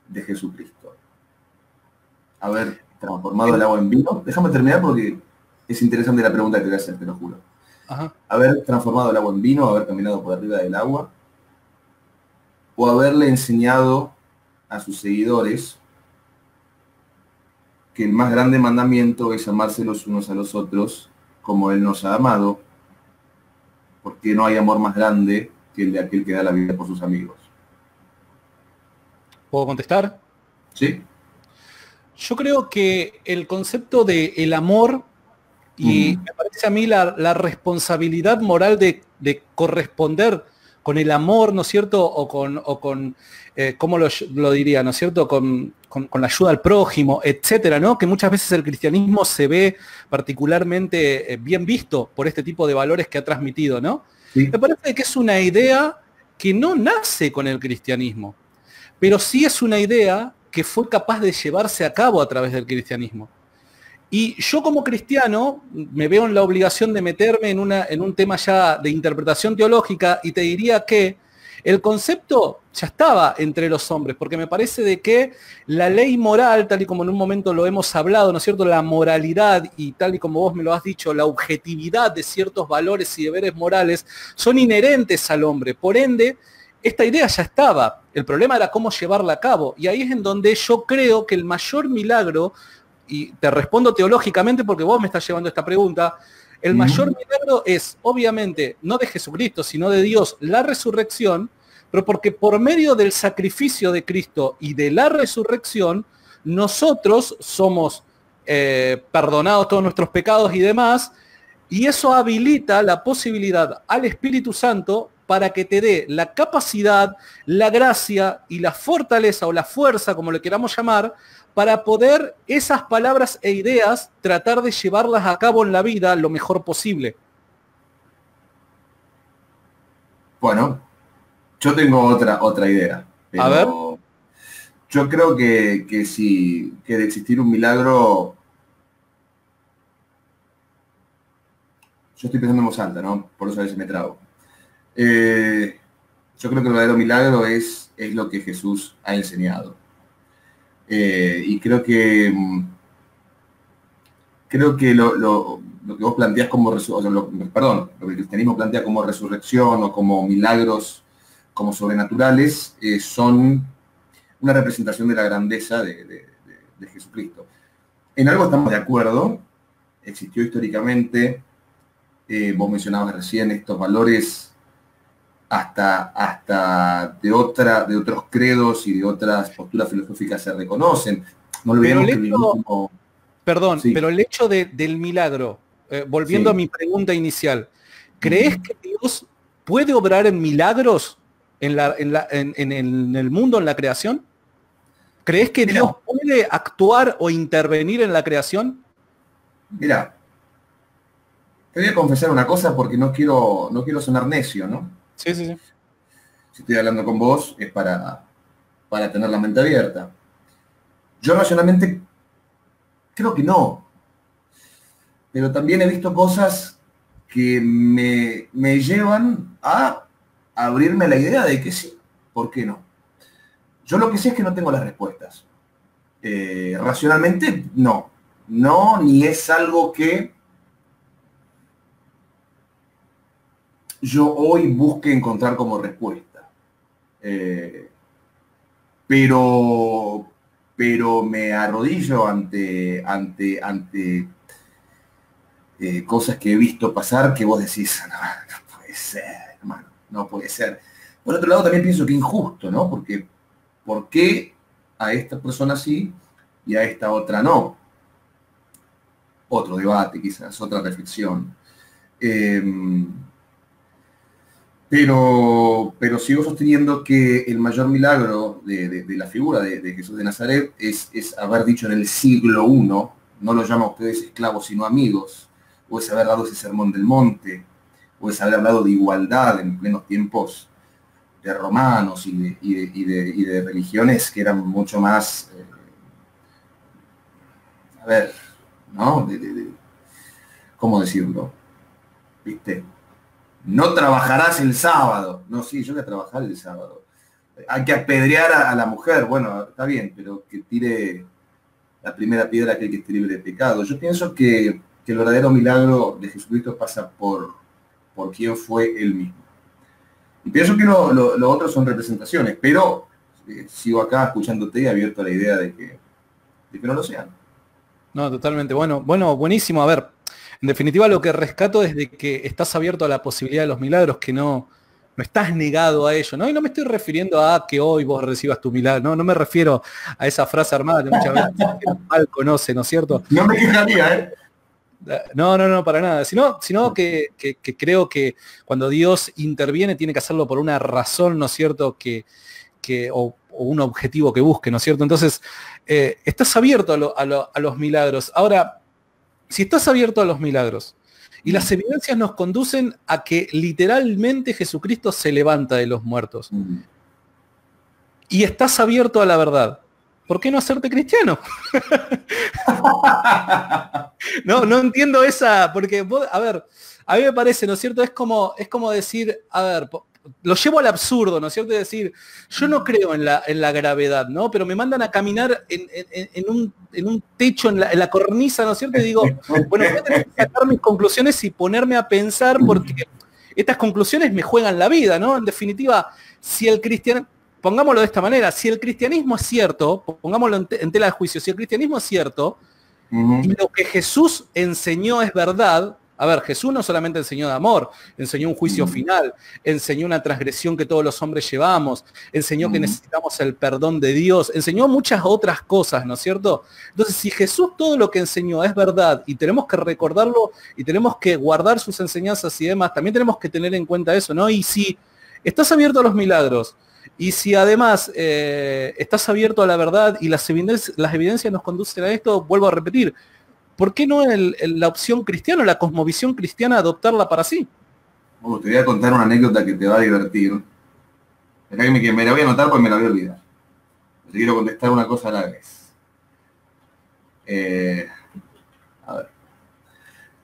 de Jesucristo? Haber transformado el agua en vino. Déjame terminar porque es interesante la pregunta que te voy a hacer, te lo juro. Ajá. Haber transformado el agua en vino, haber caminado por arriba del agua, o haberle enseñado a sus seguidores que el más grande mandamiento es amarse los unos a los otros como Él nos ha amado, porque no hay amor más grande que el de aquel que da la vida por sus amigos. ¿Puedo contestar? ¿Sí? Yo creo que el concepto de el amor, y me parece a mí la responsabilidad moral de corresponder con el amor, ¿no es cierto? O con ¿cómo lo diría, ¿no es cierto? Con la ayuda al prójimo, etcétera, ¿no? Que muchas veces el cristianismo se ve particularmente bien visto por este tipo de valores que ha transmitido, ¿no? Sí. Me parece que es una idea que no nace con el cristianismo, pero sí es una idea que fue capaz de llevarse a cabo a través del cristianismo. Y yo como cristiano me veo en la obligación de meterme en un tema ya de interpretación teológica, y te diría que el concepto ya estaba entre los hombres, porque me parece de que la ley moral, tal y como en un momento lo hemos hablado, ¿no es cierto?, la moralidad, y tal y como vos me lo has dicho, la objetividad de ciertos valores y deberes morales, son inherentes al hombre. Por ende, esta idea ya estaba, el problema era cómo llevarla a cabo, y ahí es en donde yo creo que el mayor milagro, y te respondo teológicamente porque vos me estás llevando esta pregunta, el mayor milagro es, obviamente, no de Jesucristo, sino de Dios, la resurrección, pero porque por medio del sacrificio de Cristo y de la resurrección, nosotros somos perdonados todos nuestros pecados y demás, y eso habilita la posibilidad al Espíritu Santo para que te dé la capacidad, la gracia y la fortaleza o la fuerza, como le queramos llamar, para poder esas palabras e ideas tratar de llevarlas a cabo en la vida lo mejor posible. Bueno, yo tengo otra idea. Pero a ver. Yo creo que de existir un milagro, yo estoy pensando en voz alta, ¿no? Por eso a veces me trago. Yo creo que el verdadero milagro es lo que Jesús ha enseñado. Y creo que lo que vos planteás como lo que el cristianismo plantea como resurrección o como milagros como sobrenaturales son una representación de la grandeza de Jesucristo. En algo estamos de acuerdo, existió históricamente, vos mencionabas recién estos valores hasta de otros credos y de otras posturas filosóficas se reconocen. No olvidemos que perdón, sí. Pero el hecho del milagro, volviendo a mi pregunta inicial, ¿crees que Dios puede obrar en milagros en el mundo, en la creación? ¿Crees que Dios puede actuar o intervenir en la creación? Mira, te voy a confesar una cosa porque no quiero sonar necio, ¿no? Sí. Si estoy hablando con vos es para tener la mente abierta. Yo racionalmente creo que no. Pero también he visto cosas que me llevan a abrirme la idea de que sí, ¿por qué no? Yo lo que sé es que no tengo las respuestas. Racionalmente, no. No, ni es algo que yo hoy busque encontrar como respuesta. Pero me arrodillo ante cosas que he visto pasar que vos decís, no puede ser, hermano, no puede ser. Por otro lado, también pienso que injusto, ¿no? Porque ¿por qué a esta persona sí y a esta otra no? Otro debate, quizás, otra reflexión. Pero sigo sosteniendo que el mayor milagro de la figura de Jesús de Nazaret es haber dicho en el siglo I, no lo llama a ustedes esclavos sino amigos, o es haber dado ese sermón del monte, o es haber hablado de igualdad en plenos tiempos de romanos y de religiones que eran mucho más, ¿no? ¿Cómo decirlo? ¿Viste? No trabajarás el sábado. No, sí, yo voy a trabajar el sábado. Hay que apedrear a la mujer. Bueno, está bien, pero que tire la primera piedra aquel que esté libre de pecado. Yo pienso que el verdadero milagro de Jesucristo pasa por quien fue él mismo. Y pienso que lo otro son representaciones, pero sigo acá escuchándote y abierto a la idea de que no lo sean. No, totalmente. Bueno, buenísimo. A ver, en definitiva lo que rescato es de que estás abierto a la posibilidad de los milagros, que no estás negado a ello, ¿no? Y no me estoy refiriendo a que hoy vos recibas tu milagro, no me refiero a esa frase armada que muchas veces mal conoce, ¿no es cierto? No me quejaría, ¿eh? No, para nada, sino que creo que cuando Dios interviene tiene que hacerlo por una razón, ¿no es cierto? O un objetivo que busque, ¿no es cierto? Entonces, estás abierto a los milagros. Ahora, si estás abierto a los milagros y las evidencias nos conducen a que literalmente Jesucristo se levanta de los muertos y estás abierto a la verdad, ¿por qué no hacerte cristiano? No entiendo esa, porque vos, a ver, a mí me parece, ¿no es cierto? Es como decir, a ver, lo llevo al absurdo, ¿no es cierto? Es decir, yo no creo en la gravedad, ¿no? Pero me mandan a caminar en un techo, en la cornisa, ¿no es cierto? Y digo, bueno, voy a tener que sacar mis conclusiones y ponerme a pensar porque estas conclusiones me juegan la vida, ¿no? En definitiva, si el cristianismo, pongámoslo de esta manera, si el cristianismo es cierto, pongámoslo en tela de juicio, si el cristianismo es cierto, y lo que Jesús enseñó es verdad. A ver, Jesús no solamente enseñó de amor, enseñó un juicio final, enseñó una transgresión que todos los hombres llevamos, enseñó que necesitamos el perdón de Dios, enseñó muchas otras cosas, ¿no es cierto? Entonces, si Jesús todo lo que enseñó es verdad y tenemos que recordarlo y tenemos que guardar sus enseñanzas y demás, también tenemos que tener en cuenta eso, ¿no? Y si estás abierto a los milagros, y si además estás abierto a la verdad y las evidencias nos conducen a esto, vuelvo a repetir, ¿por qué no la opción cristiana, la cosmovisión cristiana, adoptarla para sí? Te voy a contar una anécdota que te va a divertir. Acá que me la voy a anotar porque me la voy a olvidar. Te quiero contestar una cosa a la vez. A ver.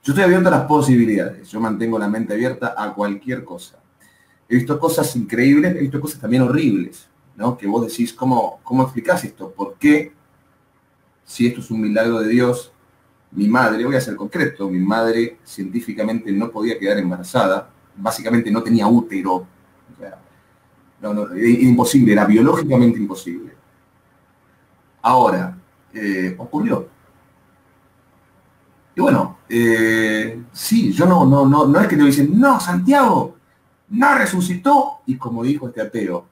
Yo estoy abierto a las posibilidades. Yo mantengo la mente abierta a cualquier cosa. He visto cosas increíbles, he visto cosas también horribles, ¿no? Que vos decís, ¿cómo explicás esto? ¿Por qué, si esto es un milagro de Dios, mi madre, voy a ser concreto, mi madre científicamente no podía quedar embarazada, básicamente no tenía útero, o sea, era imposible, era biológicamente imposible. Ahora, ocurrió. Y bueno, sí, yo no es que te dicen, no, Santiago, no resucitó, y como dijo este ateo,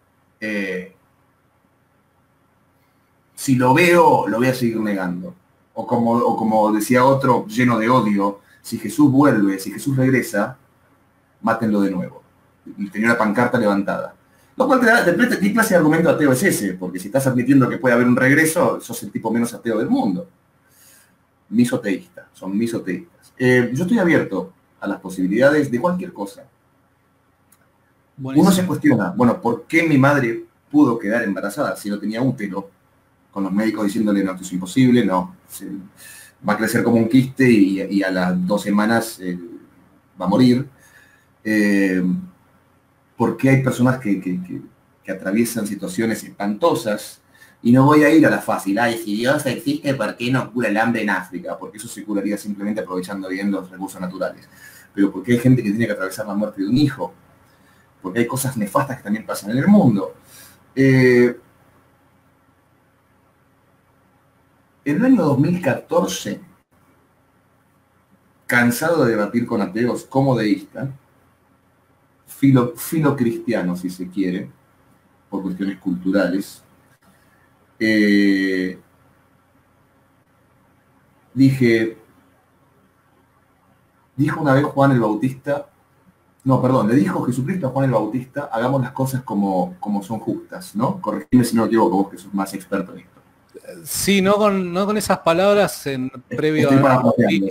si lo veo, lo voy a seguir negando. O como decía otro lleno de odio, si Jesús vuelve, si Jesús regresa, mátenlo de nuevo. Y tenía una pancarta levantada. Lo cual ¿qué clase de argumento ateo es ese? Porque si estás admitiendo que puede haber un regreso, sos el tipo menos ateo del mundo. Misoteísta, son misoteístas. Yo estoy abierto a las posibilidades de cualquier cosa. Buenísimo. Uno se cuestiona, bueno, ¿por qué mi madre pudo quedar embarazada si no tenía útero? Con los médicos diciéndole, no, esto es imposible, no, va a crecer como un quiste y a las 2 semanas va a morir. Porque hay personas que atraviesan situaciones espantosas, y no voy a ir a la fácil, ay, si Dios existe, ¿por qué no cura el hambre en África? Porque eso se curaría simplemente aprovechando bien los recursos naturales. Pero porque hay gente que tiene que atravesar la muerte de un hijo, porque hay cosas nefastas que también pasan en el mundo. En el año 2014, cansado de debatir con ateos como deísta, filocristiano si se quiere, por cuestiones culturales, dijo una vez Juan el Bautista, le dijo Jesucristo a Juan el Bautista, hagamos las cosas como son justas, ¿no? Corregime si no me equivoco, vos que sos más experto en esto. Sí, no con esas palabras previo a... Sí.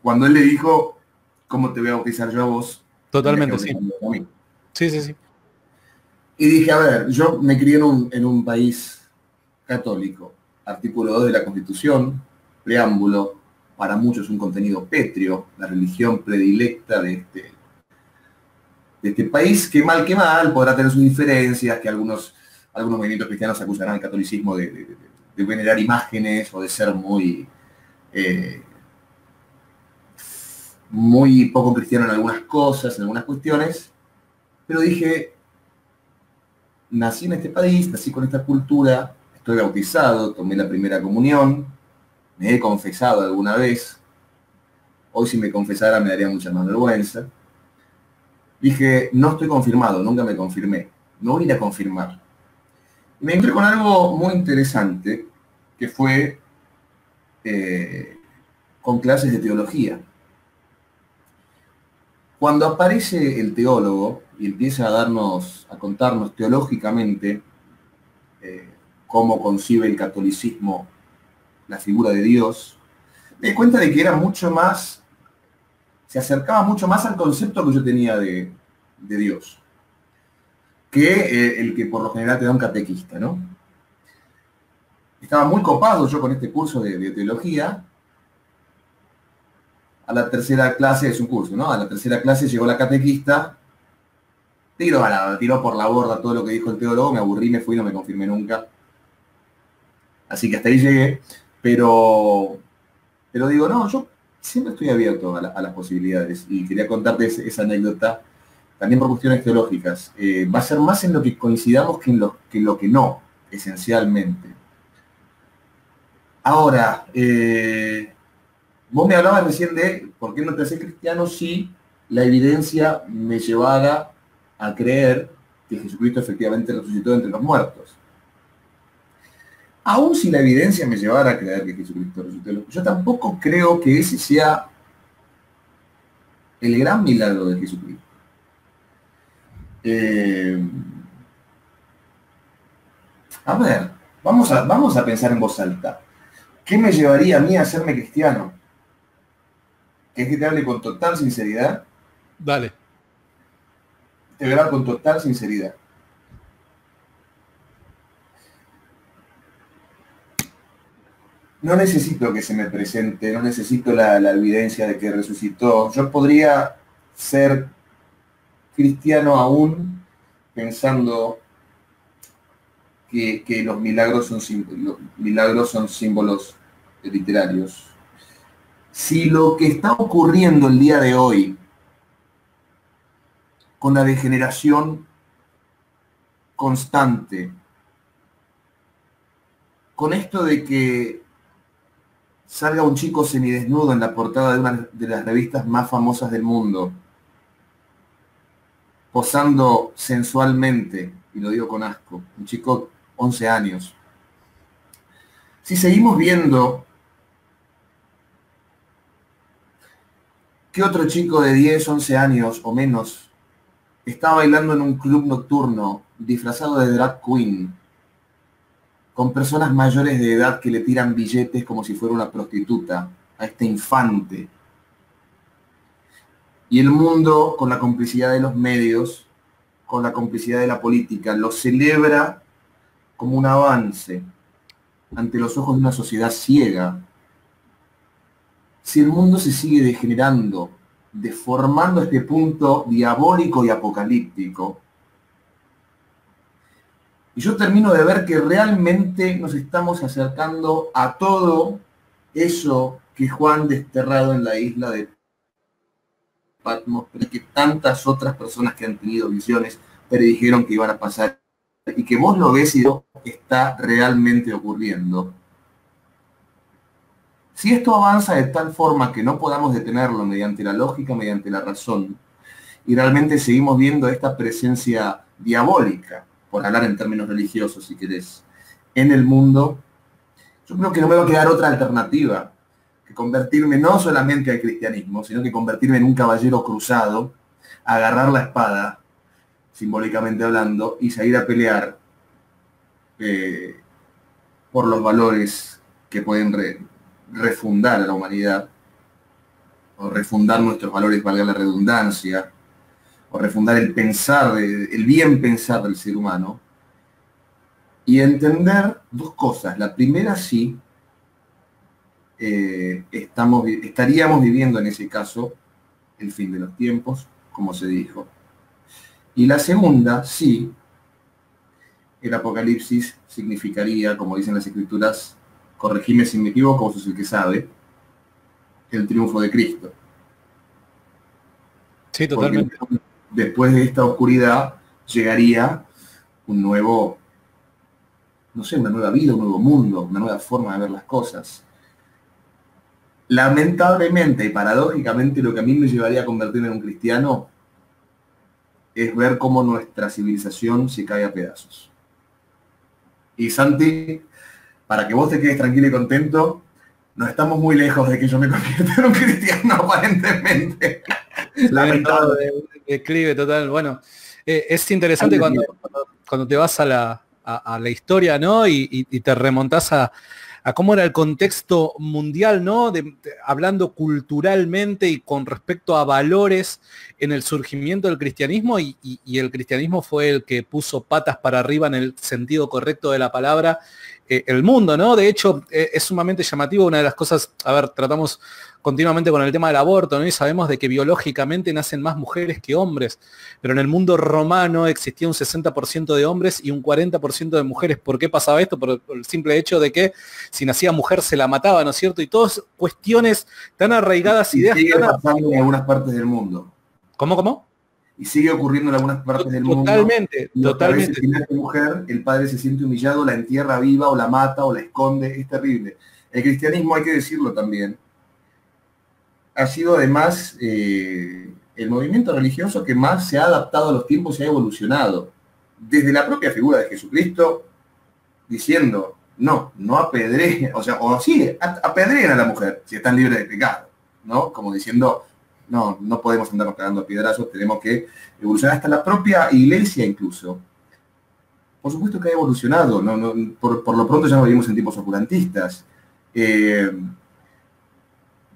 Cuando él le dijo, ¿cómo te voy a bautizar yo a vos? Totalmente, sí. Sí. Y dije, a ver, yo me crié en un país católico. Artículo 2 de la Constitución, preámbulo, para muchos un contenido pétreo, la religión predilecta de este país, que mal podrá tener sus diferencias, que algunos movimientos cristianos acusarán al catolicismo de venerar imágenes o de ser muy poco cristiano en algunas cosas, en algunas cuestiones, pero dije, nací en este país, nací con esta cultura, estoy bautizado, tomé la primera comunión, me he confesado alguna vez, hoy si me confesara me daría mucha más vergüenza. Dije, no estoy confirmado, nunca me confirmé, no voy a ir a confirmar. Y me encontré con algo muy interesante, que fue con clases de teología. Cuando aparece el teólogo y empieza a contarnos teológicamente cómo concibe el catolicismo la figura de Dios, me di cuenta de que era mucho más, se acercaba mucho más al concepto que yo tenía de Dios, que el que por lo general te da un catequista, ¿no? Estaba muy copado yo con este curso de teología. A la tercera clase, es un curso, ¿no? A la tercera clase llegó la catequista, tiró por la borda todo lo que dijo el teólogo, me aburrí, me fui, no me confirmé nunca. Así que hasta ahí llegué, pero digo, no, yo siempre estoy abierto a las posibilidades y quería contarte esa anécdota también por cuestiones teológicas. Va a ser más en lo que coincidamos que en lo que no, esencialmente. Ahora, vos me hablabas recién de por qué no te haces cristiano si la evidencia me llevara a creer que Jesucristo efectivamente resucitó de entre los muertos. Aún si la evidencia me llevara a creer que Jesucristo resucitó de los muertos, yo tampoco creo que ese sea el gran milagro de Jesucristo. A ver, vamos a pensar en voz alta. ¿Qué me llevaría a mí a hacerme cristiano? ¿Querés que te hable con total sinceridad? Dale. Te voy a hablar con total sinceridad. No necesito que se me presente, no necesito la evidencia de que resucitó. Yo podría ser cristiano aún pensando que los milagros son símbolos literarios. Si lo que está ocurriendo el día de hoy con la degeneración constante, con esto de que salga un chico semidesnudo en la portada de una de las revistas más famosas del mundo, posando sensualmente, y lo digo con asco, un chico 11 años. Si seguimos viendo que otro chico de 10, 11 años o menos está bailando en un club nocturno disfrazado de drag queen, con personas mayores de edad que le tiran billetes como si fuera una prostituta a este infante, y el mundo, con la complicidad de los medios, con la complicidad de la política, lo celebra como un avance ante los ojos de una sociedad ciega. Si el mundo se sigue degenerando, deformando este punto diabólico y apocalíptico, y yo termino de ver que realmente nos estamos acercando a todo eso que Juan desterrado en la isla de Patmos, pero que tantas otras personas que han tenido visiones predijeron que iban a pasar, y que vos lo ves y no está realmente ocurriendo. Si esto avanza de tal forma que no podamos detenerlo mediante la lógica, mediante la razón, y realmente seguimos viendo esta presencia diabólica, por hablar en términos religiosos si querés, en el mundo, yo creo que no me va a quedar otra alternativa que convertirme no solamente al cristianismo, sino que convertirme en un caballero cruzado, agarrar la espada, simbólicamente hablando, y salir a pelear por los valores que pueden refundar a la humanidad, o refundar nuestros valores, valga la redundancia, o refundar el pensar, el bien pensar del ser humano, y entender dos cosas. La primera, sí, estaríamos viviendo en ese caso el fin de los tiempos, como se dijo. Y la segunda, sí, el apocalipsis significaría, como dicen las escrituras, corregime si me equivoco, vos sos el que sabe, el triunfo de Cristo. Sí, totalmente. Porque después de esta oscuridad llegaría un nuevo, no sé, una nueva vida, un nuevo mundo, una nueva forma de ver las cosas. Lamentablemente y paradójicamente, lo que a mí me llevaría a convertirme en un cristiano es ver cómo nuestra civilización se cae a pedazos. Y Santi, para que vos te quedes tranquilo y contento, no estamos muy lejos de que yo me convierta en un cristiano, aparentemente. Lamentable. Declive total. Bueno, es interesante cuando te vas a la historia, ¿no? Y te remontás a cómo era el contexto mundial, ¿no? Hablando culturalmente y con respecto a valores en el surgimiento del cristianismo, y el cristianismo fue el que puso patas para arriba en el sentido correcto de la palabra el mundo, ¿no? De hecho, es sumamente llamativo. Una de las cosas, a ver, tratamos continuamente con el tema del aborto, ¿no? Y sabemos de que biológicamente nacen más mujeres que hombres, pero en el mundo romano existía un 60% de hombres y un 40% de mujeres. ¿Por qué pasaba esto? Por el simple hecho de que si nacía mujer se la mataba, ¿no es cierto? Y todas cuestiones tan arraigadas, ideas sigue tan... pasando en algunas partes del mundo. ¿Cómo? Y sigue ocurriendo en algunas partes del mundo. Totalmente. Si nace mujer, el padre se siente humillado, la entierra viva o la mata o la esconde. Es terrible. El cristianismo, hay que decirlo también, ha sido además el movimiento religioso que más se ha adaptado a los tiempos y ha evolucionado. Desde la propia figura de Jesucristo, diciendo, no apedreen, o sí, apedreen a la mujer, si están libres de pecado, ¿no? Como diciendo, no podemos andarnos cagando a piedrazos, tenemos que evolucionar. Hasta la propia iglesia incluso. Por supuesto que ha evolucionado, por lo pronto ya no vivimos en tiempos oscurantistas.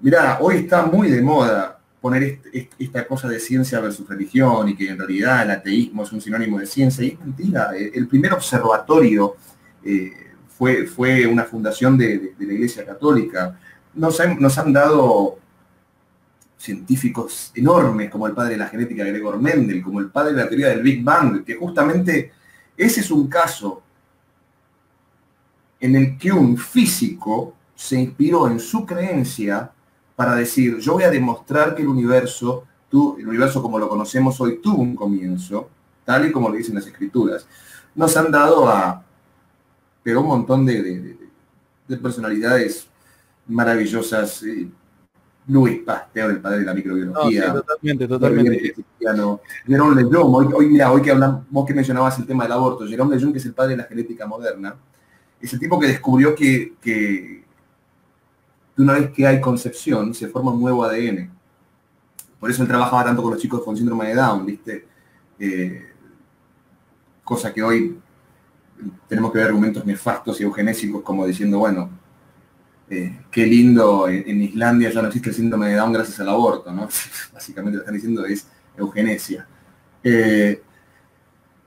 Mirá, hoy está muy de moda poner esta cosa de ciencia versus religión y que en realidad el ateísmo es un sinónimo de ciencia, y es mentira. El primer observatorio fue una fundación de la Iglesia Católica. Nos han dado científicos enormes como el padre de la genética Gregor Mendel, como el padre de la teoría del Big Bang, que justamente ese es un caso en el que un físico se inspiró en su creencia para decir, yo voy a demostrar que el universo como lo conocemos hoy tuvo un comienzo, tal y como lo dicen las escrituras. Nos han dado pero un montón de personalidades maravillosas. Louis Pasteur, el padre de la microbiología. Sí, totalmente. Jerome Lejeune, hoy que hablamos, vos que mencionabas el tema del aborto, Jerome Lejeune, que es el padre de la genética moderna, es el tipo que descubrió que una vez que hay concepción, se forma un nuevo ADN. Por eso él trabajaba tanto con los chicos con síndrome de Down, ¿viste? Cosa que hoy tenemos que ver argumentos nefastos y eugenésicos como diciendo, bueno, qué lindo, en Islandia ya no existe el síndrome de Down gracias al aborto, ¿no? Básicamente lo que están diciendo es eugenesia.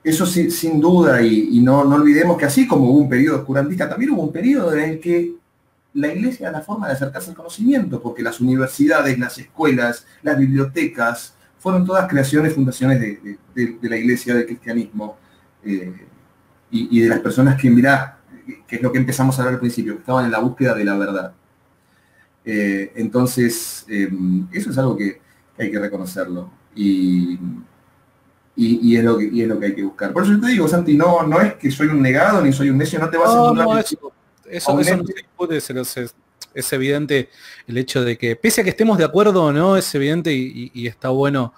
Eso sin duda, y no olvidemos que así como hubo un periodo oscurantista, también hubo un periodo en el que la iglesia era la forma de acercarse al conocimiento, porque las universidades, las escuelas, las bibliotecas, fueron todas creaciones, fundaciones de la iglesia, del cristianismo, y de las personas que, mirá, que es lo que empezamos a hablar al principio, que estaban en la búsqueda de la verdad. Entonces, eso es algo que hay que reconocerlo, y es lo que hay que buscar. Por eso yo te digo, Santi, no es que soy un negado, ni soy un necio, no te vas a encontrar... Eso no se discute, es evidente el hecho de que, pese a que estemos de acuerdo o no, es evidente y está bueno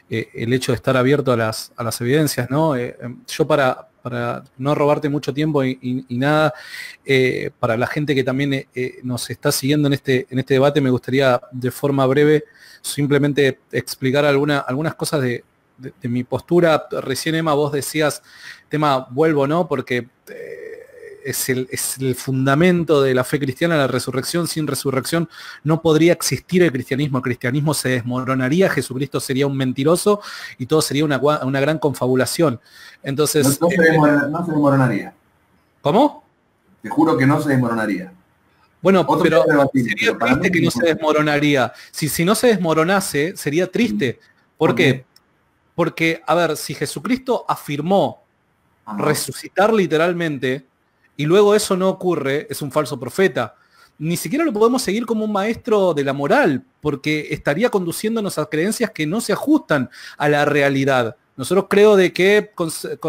el hecho de estar abierto a las evidencias, ¿no? Yo para no robarte mucho tiempo y nada, para la gente que también nos está siguiendo en este debate, me gustaría de forma breve simplemente explicar algunas cosas de mi postura. Recién, Emma, vos decías, vuelvo, ¿no? Porque... es el fundamento de la fe cristiana, la resurrección. Sin resurrección no podría existir el cristianismo se desmoronaría, Jesucristo sería un mentiroso y todo sería una gran confabulación. Entonces... No se desmoronaría. ¿Cómo? Te juro que no se desmoronaría. Bueno, pero sería triste que no se desmoronaría. Si no se desmoronase, sería triste. ¿Por qué? Porque, a ver, si Jesucristo afirmó resucitar literalmente, y luego eso no ocurre, es un falso profeta. Ni siquiera lo podemos seguir como un maestro de la moral, porque estaría conduciéndonos a creencias que no se ajustan a la realidad. Nosotros creo de que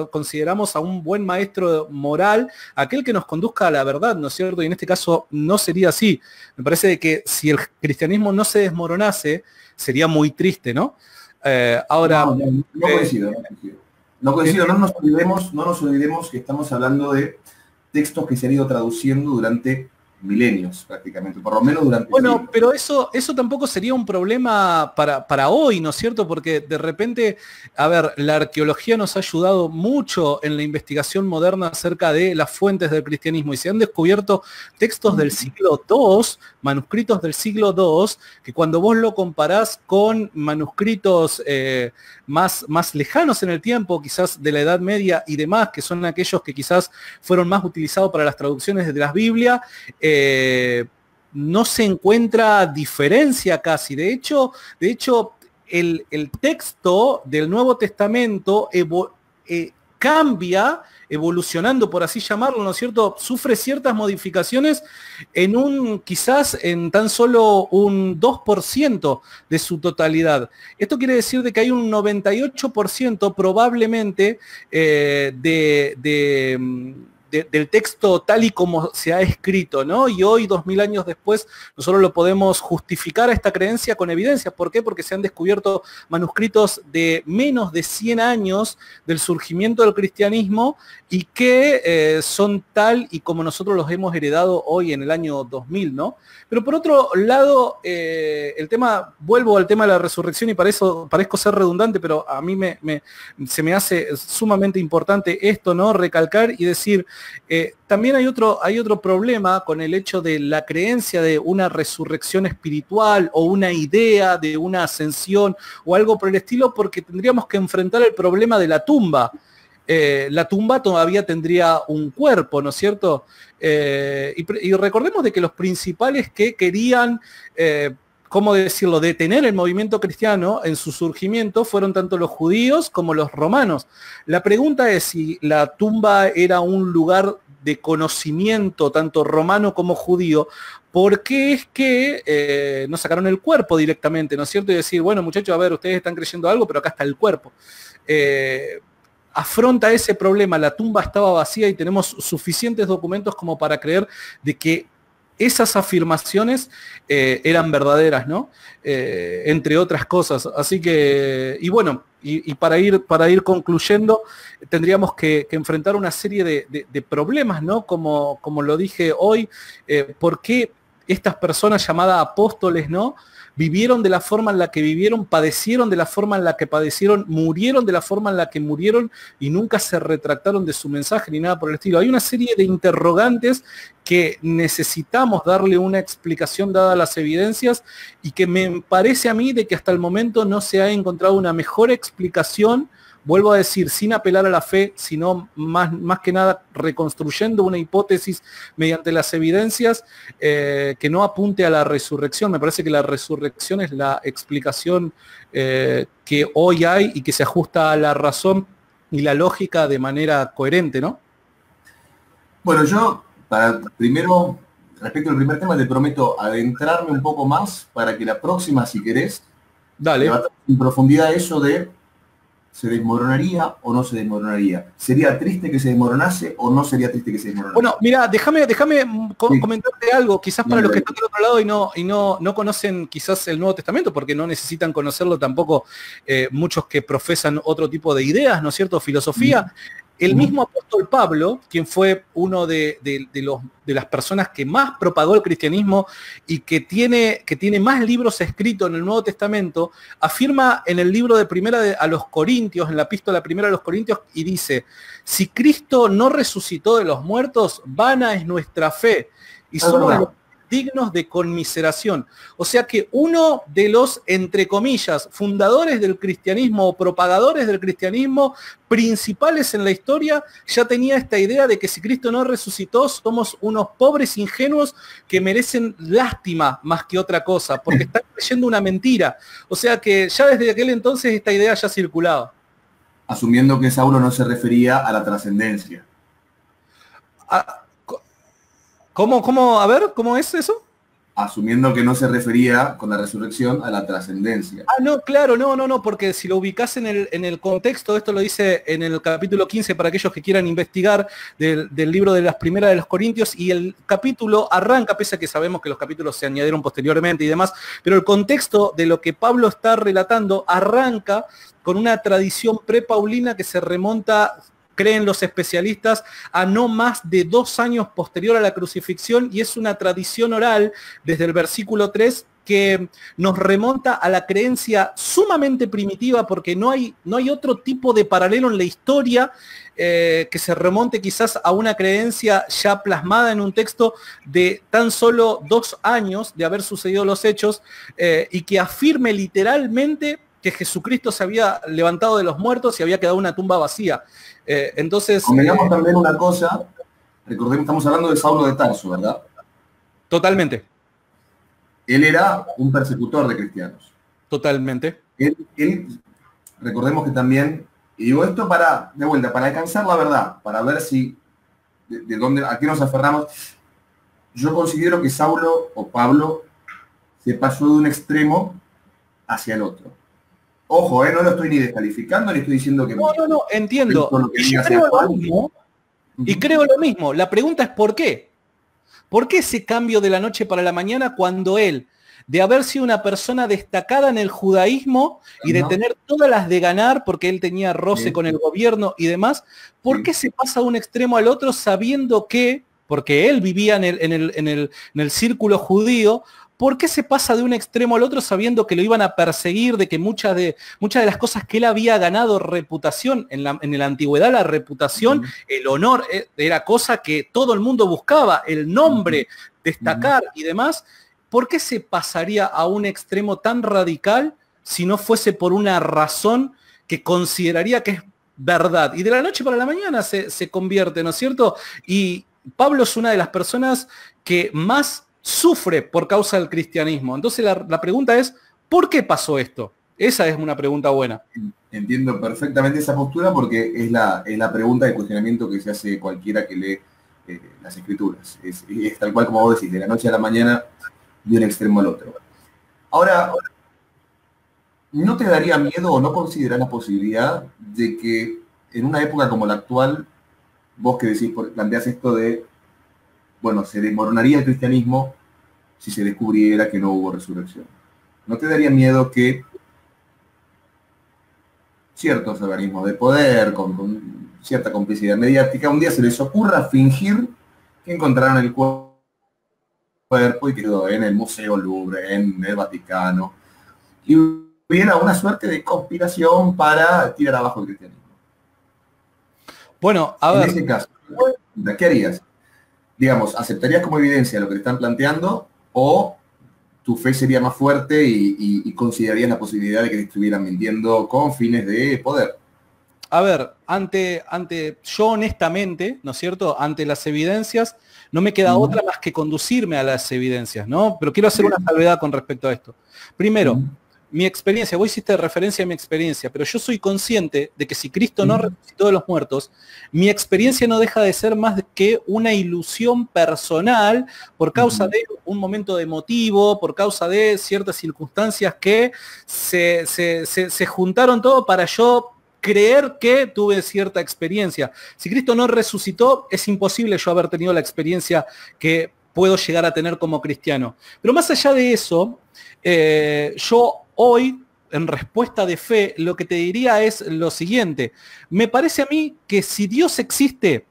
consideramos a un buen maestro moral aquel que nos conduzca a la verdad, ¿no es cierto? Y en este caso no sería así. Me parece de que si el cristianismo no se desmoronase, sería muy triste, ¿no? Ahora... No coincido. No nos olvidemos que estamos hablando de textos que se han ido traduciendo durante milenios prácticamente, por lo menos durante Bueno, siglos. pero eso tampoco sería un problema para hoy, ¿no es cierto? Porque de repente, a ver, la arqueología nos ha ayudado mucho en la investigación moderna acerca de las fuentes del cristianismo y se han descubierto textos del siglo II, manuscritos del siglo II, que cuando vos lo comparás con manuscritos más lejanos en el tiempo, quizás de la Edad Media y demás, que son aquellos que quizás fueron más utilizados para las traducciones de las Biblias, no se encuentra diferencia casi. De hecho el texto del Nuevo Testamento cambia, evolucionando, por así llamarlo, ¿no es cierto? Sufre ciertas modificaciones quizás en tan solo un 2% de su totalidad. Esto quiere decir de que hay un 98% probablemente del texto tal y como se ha escrito, ¿no? Y hoy, 2000 años después, nosotros lo podemos justificar a esta creencia con evidencias. ¿Por qué? Porque se han descubierto manuscritos de menos de 100 años del surgimiento del cristianismo y que son tal y como nosotros los hemos heredado hoy en el año 2000, ¿no? Pero por otro lado, vuelvo al tema de la resurrección y parezco ser redundante, pero a mí se me hace sumamente importante esto, ¿no? Recalcar y decir, también hay otro problema con el hecho de la creencia de una resurrección espiritual o una idea de una ascensión o algo por el estilo, porque tendríamos que enfrentar el problema de la tumba. La tumba todavía tendría un cuerpo, ¿no es cierto? Y recordemos de que los principales que querían, ¿cómo decirlo?, detener el movimiento cristiano en su surgimiento fueron tanto los judíos como los romanos. La pregunta es si la tumba era un lugar de conocimiento, tanto romano como judío, ¿por qué es que no sacaron el cuerpo directamente, ¿no es cierto? Y decir, bueno, muchachos, a ver, ustedes están creyendo algo, pero acá está el cuerpo. Afronta ese problema, la tumba estaba vacía y tenemos suficientes documentos como para creer de que esas afirmaciones eran verdaderas, ¿no? Entre otras cosas. Así que, y bueno, y para ir concluyendo, tendríamos que enfrentar una serie de problemas, ¿no? Como lo dije hoy, ¿por qué estas personas llamadas apóstoles, ¿no?, vivieron de la forma en la que vivieron, padecieron de la forma en la que padecieron, murieron de la forma en la que murieron y nunca se retractaron de su mensaje ni nada por el estilo? Hay una serie de interrogantes que necesitamos darle una explicación dada las evidencias y que me parece a mí de que hasta el momento no se ha encontrado una mejor explicación. Vuelvo a decir, sin apelar a la fe, sino más que nada reconstruyendo una hipótesis mediante las evidencias que no apunte a la resurrección. Me parece que la resurrección es la explicación que hoy hay y que se ajusta a la razón y la lógica de manera coherente, ¿no? Bueno, yo, primero, respecto al primer tema, te prometo adentrarme un poco más para que la próxima, si querés, dale, debatamos en profundidad eso de ¿se desmoronaría o no se desmoronaría? ¿Sería triste que se desmoronase o no sería triste que se desmoronase? Bueno, mira, déjame comentarte algo, quizás para los que están del otro lado y no conocen quizás el Nuevo Testamento, porque no necesitan conocerlo tampoco muchos que profesan otro tipo de ideas, ¿no es cierto?, filosofía. El mismo apóstol Pablo, quien fue uno de las personas que más propagó el cristianismo y que tiene más libros escritos en el Nuevo Testamento, afirma en el libro de Primera a los Corintios, en la epístola primera a los Corintios, y dice, si Cristo no resucitó de los muertos, vana es nuestra fe, y somos los dignos de conmiseración. O sea que uno de los, entre comillas, fundadores del cristianismo o propagadores del cristianismo principales en la historia, ya tenía esta idea de que si Cristo no resucitó, somos unos pobres ingenuos que merecen lástima más que otra cosa, porque están creyendo una mentira. O sea que ya desde aquel entonces esta idea ya circulaba. Asumiendo que Saulo no se refería a la trascendencia. ¿Cómo? A ver, ¿cómo es eso? Asumiendo que no se refería con la resurrección a la trascendencia. No, claro, no, porque si lo ubicás en el contexto, esto lo dice en el capítulo 15 para aquellos que quieran investigar del libro de las primeras de los Corintios, y el capítulo arranca, pese a que sabemos que los capítulos se añadieron posteriormente y demás, pero el contexto de lo que Pablo está relatando arranca con una tradición prepaulina que se remonta creen los especialistas, a no más de 2 años posterior a la crucifixión, y es una tradición oral desde el versículo 3 que nos remonta a la creencia sumamente primitiva, porque no hay otro tipo de paralelo en la historia que se remonte quizás a una creencia ya plasmada en un texto de tan solo 2 años de haber sucedido los hechos, y que afirme literalmente que Jesucristo se había levantado de los muertos y había quedado una tumba vacía. Entonces... Convengamos también una cosa, recordemos, estamos hablando de Saulo de Tarso, ¿verdad? Totalmente. Él era un persecutor de cristianos. Totalmente. Él, recordemos que también, y digo esto para, de vuelta, para alcanzar la verdad, para ver si, de dónde, a qué nos aferramos. Yo considero que Saulo o Pablo se pasó de un extremo hacia el otro. Ojo, no lo estoy ni descalificando, ni estoy diciendo que... No, entiendo. Y yo creo lo mismo, y creo lo mismo. La pregunta es ¿por qué? ¿Por qué ese cambio de la noche para la mañana cuando él, de haber sido una persona destacada en el judaísmo y de tener todas las de ganar, porque él tenía roce con el gobierno y demás, ¿por qué se pasa de un extremo al otro sabiendo que, porque él vivía en el círculo judío, ¿por qué se pasa de un extremo al otro sabiendo que lo iban a perseguir, de que muchas de las cosas que él había ganado reputación, en la antigüedad la reputación, el honor, era cosa que todo el mundo buscaba, el nombre, destacar y demás? ¿Por qué se pasaría a un extremo tan radical si no fuese por una razón que consideraría que es verdad? Y de la noche para la mañana se convierte, ¿no es cierto? Y Pablo es una de las personas que más sufre por causa del cristianismo. Entonces la pregunta es, ¿por qué pasó esto? Esa es una pregunta buena. Entiendo perfectamente esa postura porque es la pregunta de cuestionamiento que se hace cualquiera que lee las escrituras. Es tal cual como vos decís, de la noche a la mañana, de un extremo al otro. Ahora, ¿no te daría miedo o no considerás la posibilidad de que en una época como la actual, vos que decís, planteás esto de, bueno, se desmoronaría el cristianismo si se descubriera que no hubo resurrección? ¿No te daría miedo que ciertos organismos de poder, con cierta complicidad mediática, un día se les ocurra fingir que encontraron el cuerpo y quedó en el Museo Louvre, en el Vaticano, y hubiera una suerte de conspiración para tirar abajo el cristianismo? Bueno, a ver. En ese caso, ¿qué harías? Digamos, ¿aceptarías como evidencia lo que te están planteando o tu fe sería más fuerte y considerarías la posibilidad de que te estuvieran mintiendo con fines de poder? A ver, yo honestamente, ¿no es cierto? Ante las evidencias, no me queda otra más que conducirme a las evidencias, ¿no? Pero quiero hacer una salvedad con respecto a esto. Primero, mi experiencia, vos hiciste referencia a mi experiencia, pero yo soy consciente de que si Cristo no resucitó de los muertos, mi experiencia no deja de ser más que una ilusión personal por causa de un momento emotivo, por causa de ciertas circunstancias que se juntaron todo para yo creer que tuve cierta experiencia. Si Cristo no resucitó, es imposible yo haber tenido la experiencia que puedo llegar a tener como cristiano. Pero más allá de eso, yo hoy, en respuesta de fe, lo que te diría es lo siguiente. Me parece a mí que si Dios existe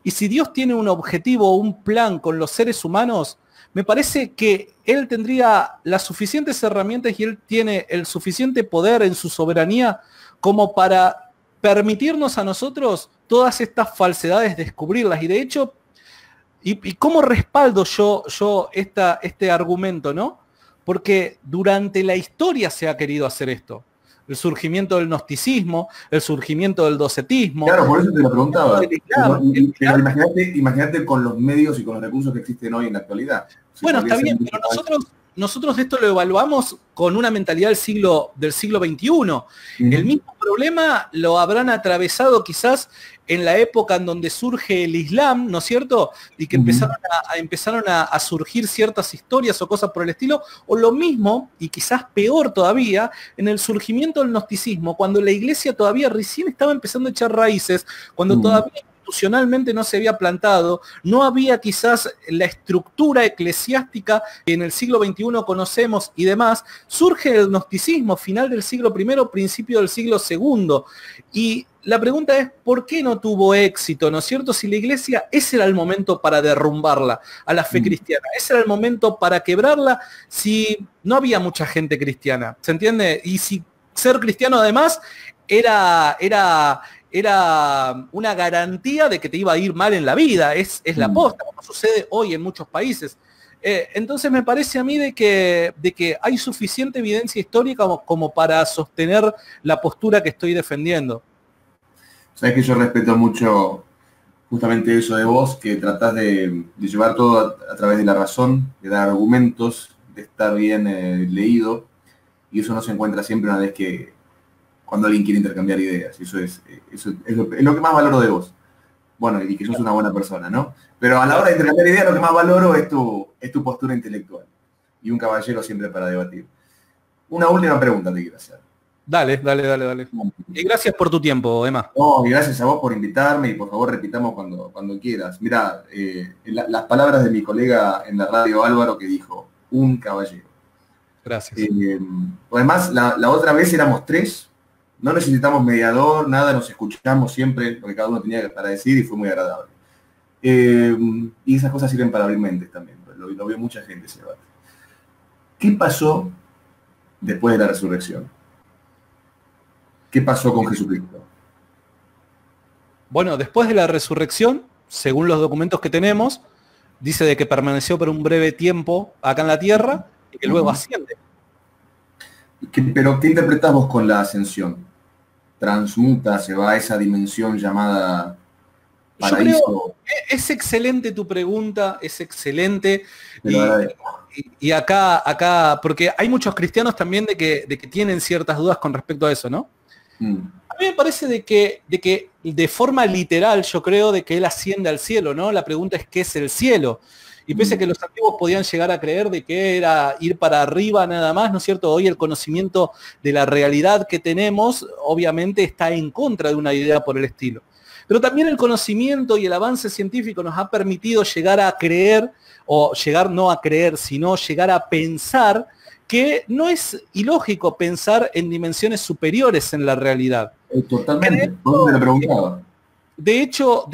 y si Dios tiene un objetivo o un plan con los seres humanos, me parece que Él tendría las suficientes herramientas y Él tiene el suficiente poder en su soberanía como para permitirnos a nosotros todas estas falsedades descubrirlas. Y de hecho, ¿y cómo respaldo yo este argumento, no? Porque durante la historia se ha querido hacer esto. El surgimiento del gnosticismo, el surgimiento del docetismo. Claro, por eso te lo preguntaba. Pero imagínate con los medios y con los recursos que existen hoy en la actualidad. Bueno, está bien, pero nosotros esto lo evaluamos con una mentalidad del siglo XXI. El mismo problema lo habrán atravesado quizás en la época en donde surge el Islam, ¿no es cierto? Y que empezaron a surgir ciertas historias o cosas por el estilo, o lo mismo, y quizás peor todavía, en el surgimiento del gnosticismo, cuando la iglesia todavía recién estaba empezando a echar raíces, cuando todavía institucionalmente no se había plantado, no había quizás la estructura eclesiástica que en el siglo XXI conocemos y demás. Surge el gnosticismo, final del siglo I, principio del siglo II, y la pregunta es, ¿por qué no tuvo éxito? ¿No es cierto? Si la iglesia, ese era el momento para derrumbarla, a la fe cristiana, ese era el momento para quebrarla, si no había mucha gente cristiana, ¿se entiende? Y si ser cristiano además era una garantía de que te iba a ir mal en la vida, es la posta, como sucede hoy en muchos países. Entonces me parece a mí de que hay suficiente evidencia histórica como para sostener la postura que estoy defendiendo. Sabes que yo respeto mucho justamente eso de vos, que tratás de llevar todo a través de la razón, de dar argumentos, de estar bien leído, y eso no se encuentra siempre una vez que cuando alguien quiere intercambiar ideas. Eso es lo que más valoro de vos. Bueno, y que sos una buena persona, ¿no? Pero a la hora de intercambiar ideas, lo que más valoro es tu postura intelectual. Y un caballero siempre para debatir. Una última pregunta te quiero hacer. Dale. Y gracias por tu tiempo, Emma. No, y gracias a vos por invitarme y por favor repitamos cuando quieras. Mirá, las palabras de mi colega en la radio Álvaro que dijo, un caballero. Gracias. Además, la otra vez éramos 3. No necesitamos mediador, nada, nos escuchamos siempre lo que cada uno tenía para decir y fue muy agradable. Y esas cosas sirven para abrir mentes también, lo veo mucha gente ese debate. ¿Qué pasó después de la resurrección? ¿Qué pasó con Jesucristo? Bueno, después de la resurrección, según los documentos que tenemos, dice de que permaneció por un breve tiempo acá en la tierra y que luego asciende. ¿Pero qué interpretás vos con la ascensión? ¿Transmuta, se va a esa dimensión llamada paraíso? Yo creo, es excelente tu pregunta, es excelente. Y acá, porque hay muchos cristianos también de que tienen ciertas dudas con respecto a eso, ¿no? A mí me parece de que de forma literal, yo creo de que él asciende al cielo, ¿no? La pregunta es ¿qué es el cielo? Y pese a que los antiguos podían llegar a creer de que era ir para arriba nada más, ¿no es cierto? Hoy el conocimiento de la realidad que tenemos, obviamente, está en contra de una idea por el estilo. Pero también el conocimiento y el avance científico nos ha permitido llegar a creer, o llegar no a creer, sino llegar a pensar que no es ilógico pensar en dimensiones superiores en la realidad. Totalmente, por eso te lo preguntaba. De hecho,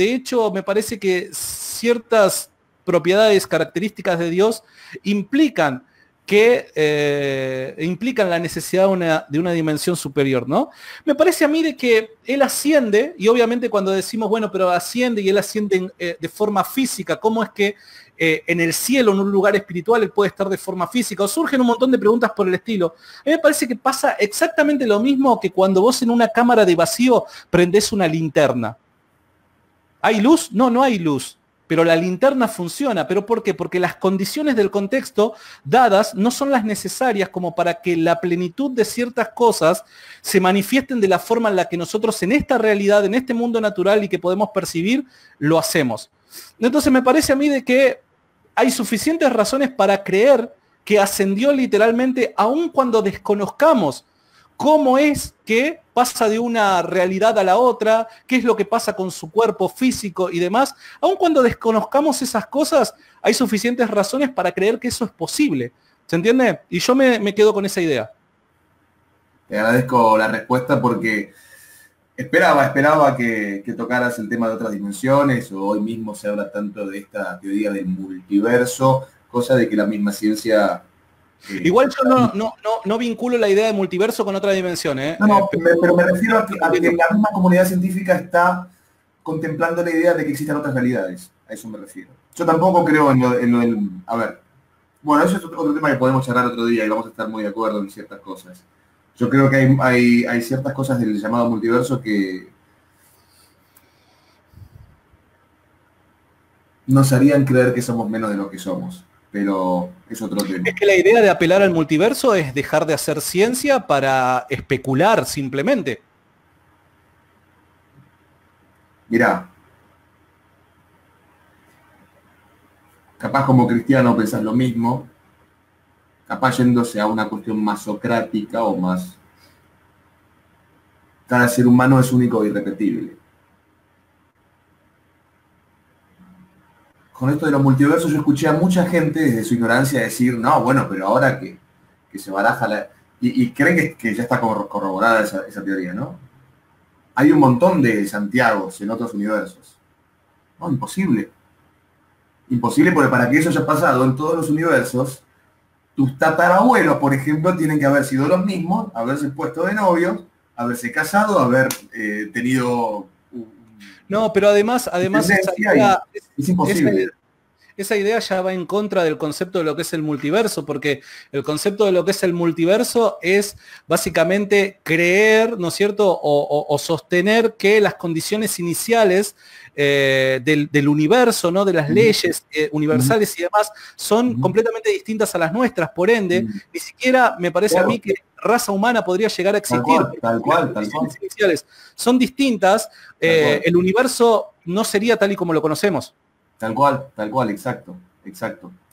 me parece que ciertas propiedades, características de Dios implican la necesidad de una dimensión superior, ¿no? Me parece a mí de que él asciende, y obviamente cuando decimos, bueno, pero asciende y él asciende de forma física, ¿cómo es que en el cielo, en un lugar espiritual, él puede estar de forma física? O surgen un montón de preguntas por el estilo. A mí me parece que pasa exactamente lo mismo que cuando vos en una cámara de vacío prendés una linterna. ¿Hay luz? No, no hay luz. Pero la linterna funciona. ¿Pero por qué? Porque las condiciones del contexto dadas no son las necesarias como para que la plenitud de ciertas cosas se manifiesten de la forma en la que nosotros en esta realidad, en este mundo natural y que podemos percibir, lo hacemos. Entonces me parece a mí de que hay suficientes razones para creer que ascendió literalmente, aun cuando desconozcamos cómo es que pasa de una realidad a la otra, qué es lo que pasa con su cuerpo físico y demás. Aun cuando desconozcamos esas cosas, hay suficientes razones para creer que eso es posible. ¿Se entiende? Y yo me quedo con esa idea. Te agradezco la respuesta porque esperaba que tocaras el tema de otras dimensiones, o hoy mismo se habla tanto de esta teoría del multiverso, cosa de que la misma ciencia... Igual yo no vinculo la idea de multiverso con otra dimensión, ¿eh? Pero me refiero a que la misma comunidad científica está contemplando la idea de que existan otras realidades. A eso me refiero. Yo tampoco creo en lo del... A ver, bueno, eso es otro tema que podemos charlar otro día y vamos a estar muy de acuerdo en ciertas cosas. Yo creo que hay ciertas cosas del llamado multiverso que nos harían creer que somos menos de lo que somos. Pero es otro tema. Es que la idea de apelar al multiverso es dejar de hacer ciencia para especular simplemente. Mirá, capaz como cristiano pensás lo mismo, capaz yéndose a una cuestión más socrática o más... Cada ser humano es único e irrepetible. Con esto de los multiversos yo escuché a mucha gente desde su ignorancia decir, no, bueno, pero ahora que se baraja la... Y creen que ya está corroborada esa teoría, ¿no? hay un montón de Santiagos en otros universos. No, imposible. Imposible porque para que eso haya pasado en todos los universos, tus tatarabuelos, por ejemplo, tienen que haber sido los mismos, haberse puesto de novios, haberse casado, haber tenido... No, pero además es imposible. Esa idea ya va en contra del concepto de lo que es el multiverso, porque el concepto de lo que es el multiverso es básicamente creer, ¿no es cierto?, o sostener que las condiciones iniciales del universo, ¿no?, de las leyes universales y demás, son completamente distintas a las nuestras. Por ende, ni siquiera me parece a mí que raza humana podría llegar a existir. Tal cual. Las condiciones iniciales son distintas, el universo no sería tal y como lo conocemos. Tal cual, exacto.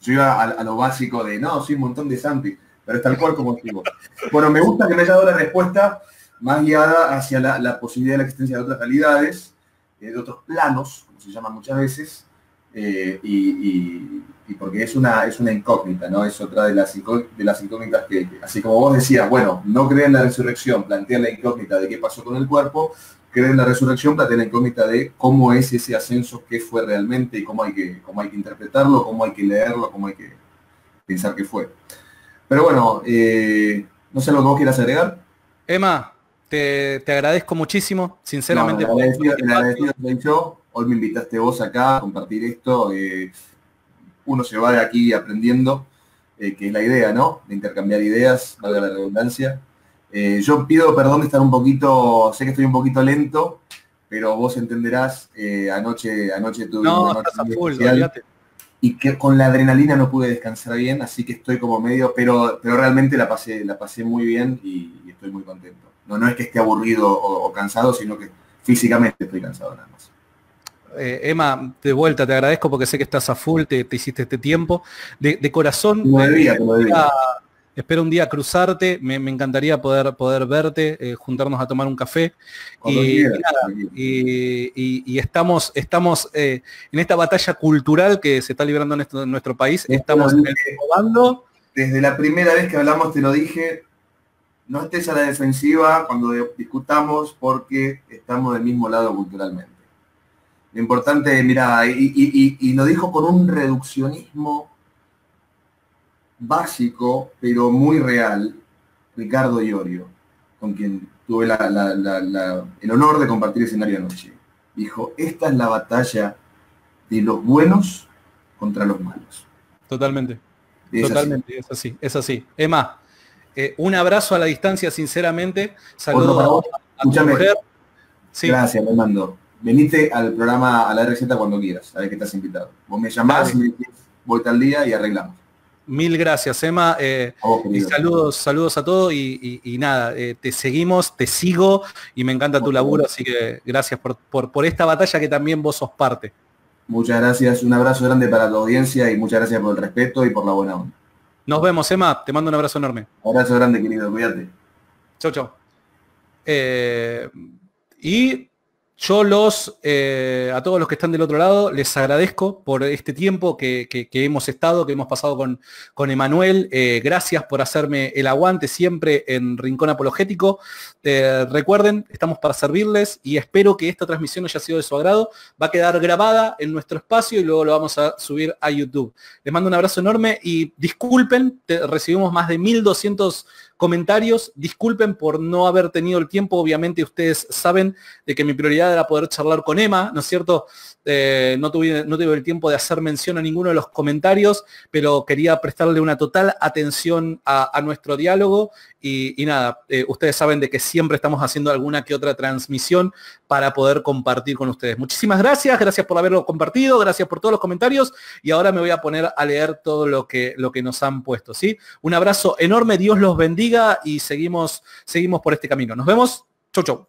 Yo iba a lo básico de, no, soy un montón de Santi, pero es tal cual como digo. Bueno, me gusta que me haya dado la respuesta más guiada hacia la posibilidad de la existencia de otras realidades, de otros planos, como se llama muchas veces, y porque es una incógnita, ¿no? Es otra de las incógnitas que, así como vos decías, bueno, no creen en la resurrección, plantean la incógnita de qué pasó con el cuerpo, creen en la resurrección, plantean la incógnita de cómo es ese ascenso, qué fue realmente y cómo hay que interpretarlo, cómo hay que leerlo, cómo hay que pensar que fue. Pero bueno, no sé lo que vos quieras agregar. Emma, te agradezco muchísimo, sinceramente. No, el agradecido soy yo. Hoy me invitaste vos acá a compartir esto. Uno se va de aquí aprendiendo, que es la idea, ¿no? De intercambiar ideas, valga la redundancia. Yo pido perdón de estar un poquito, sé que estoy un poquito lento, pero vos entenderás, anoche tuve una noche muy especial, y que con la adrenalina no pude descansar bien, así que estoy como medio, pero realmente la pasé muy bien y estoy muy contento. No es que esté aburrido o cansado, sino que físicamente estoy cansado nada más. Emma, de vuelta, te agradezco porque sé que estás a full, te hiciste este tiempo. De corazón, te lo debía. Espero un día cruzarte, me encantaría poder verte, juntarnos a tomar un café. Y estamos en esta batalla cultural que se está librando en nuestro país. Estamos en el bando. Desde la primera vez que hablamos te lo dije, no estés a la defensiva cuando discutamos porque estamos del mismo lado culturalmente. Lo importante, mira, y lo dijo con un reduccionismo básico, pero muy real, Ricardo Iorio, con quien tuve el honor de compartir escenario anoche. Dijo, esta es la batalla de los buenos contra los malos. Totalmente, es así. Emma, un abrazo a la distancia, sinceramente. Saludos a tu mujer. Sí. Gracias, Fernando. Venite al programa, a la RZ cuando quieras, sabes que estás invitado. Vos me llamás, me decís, voy tal día y arreglamos. Mil gracias, Emma. Y saludos a todos y nada, te seguimos, te sigo y me encanta tu laburo, así que gracias por esta batalla que también vos sos parte. Muchas gracias, un abrazo grande para tu audiencia y muchas gracias por el respeto y por la buena onda. Nos vemos, Emma, te mando un abrazo enorme. Un abrazo grande, querido, cuídate. Chau. Y yo a todos los que están del otro lado, les agradezco por este tiempo que hemos pasado con Emanuel. Gracias por hacerme el aguante siempre en Rincón Apologético. Recuerden, estamos para servirles y espero que esta transmisión haya sido de su agrado. Va a quedar grabada en nuestro espacio y luego lo vamos a subir a YouTube. Les mando un abrazo enorme y disculpen, recibimos más de 1200 comentarios, disculpen por no haber tenido el tiempo, obviamente ustedes saben de que mi prioridad era poder charlar con Emma, ¿no es cierto? No tuve el tiempo de hacer mención a ninguno de los comentarios, pero quería prestarle una total atención a nuestro diálogo y nada, ustedes saben de que siempre estamos haciendo alguna que otra transmisión para poder compartir con ustedes. Muchísimas gracias por haberlo compartido, gracias por todos los comentarios y ahora me voy a poner a leer todo lo que nos han puesto, ¿sí? Un abrazo enorme, Dios los bendiga y seguimos por este camino. Nos vemos. Chau.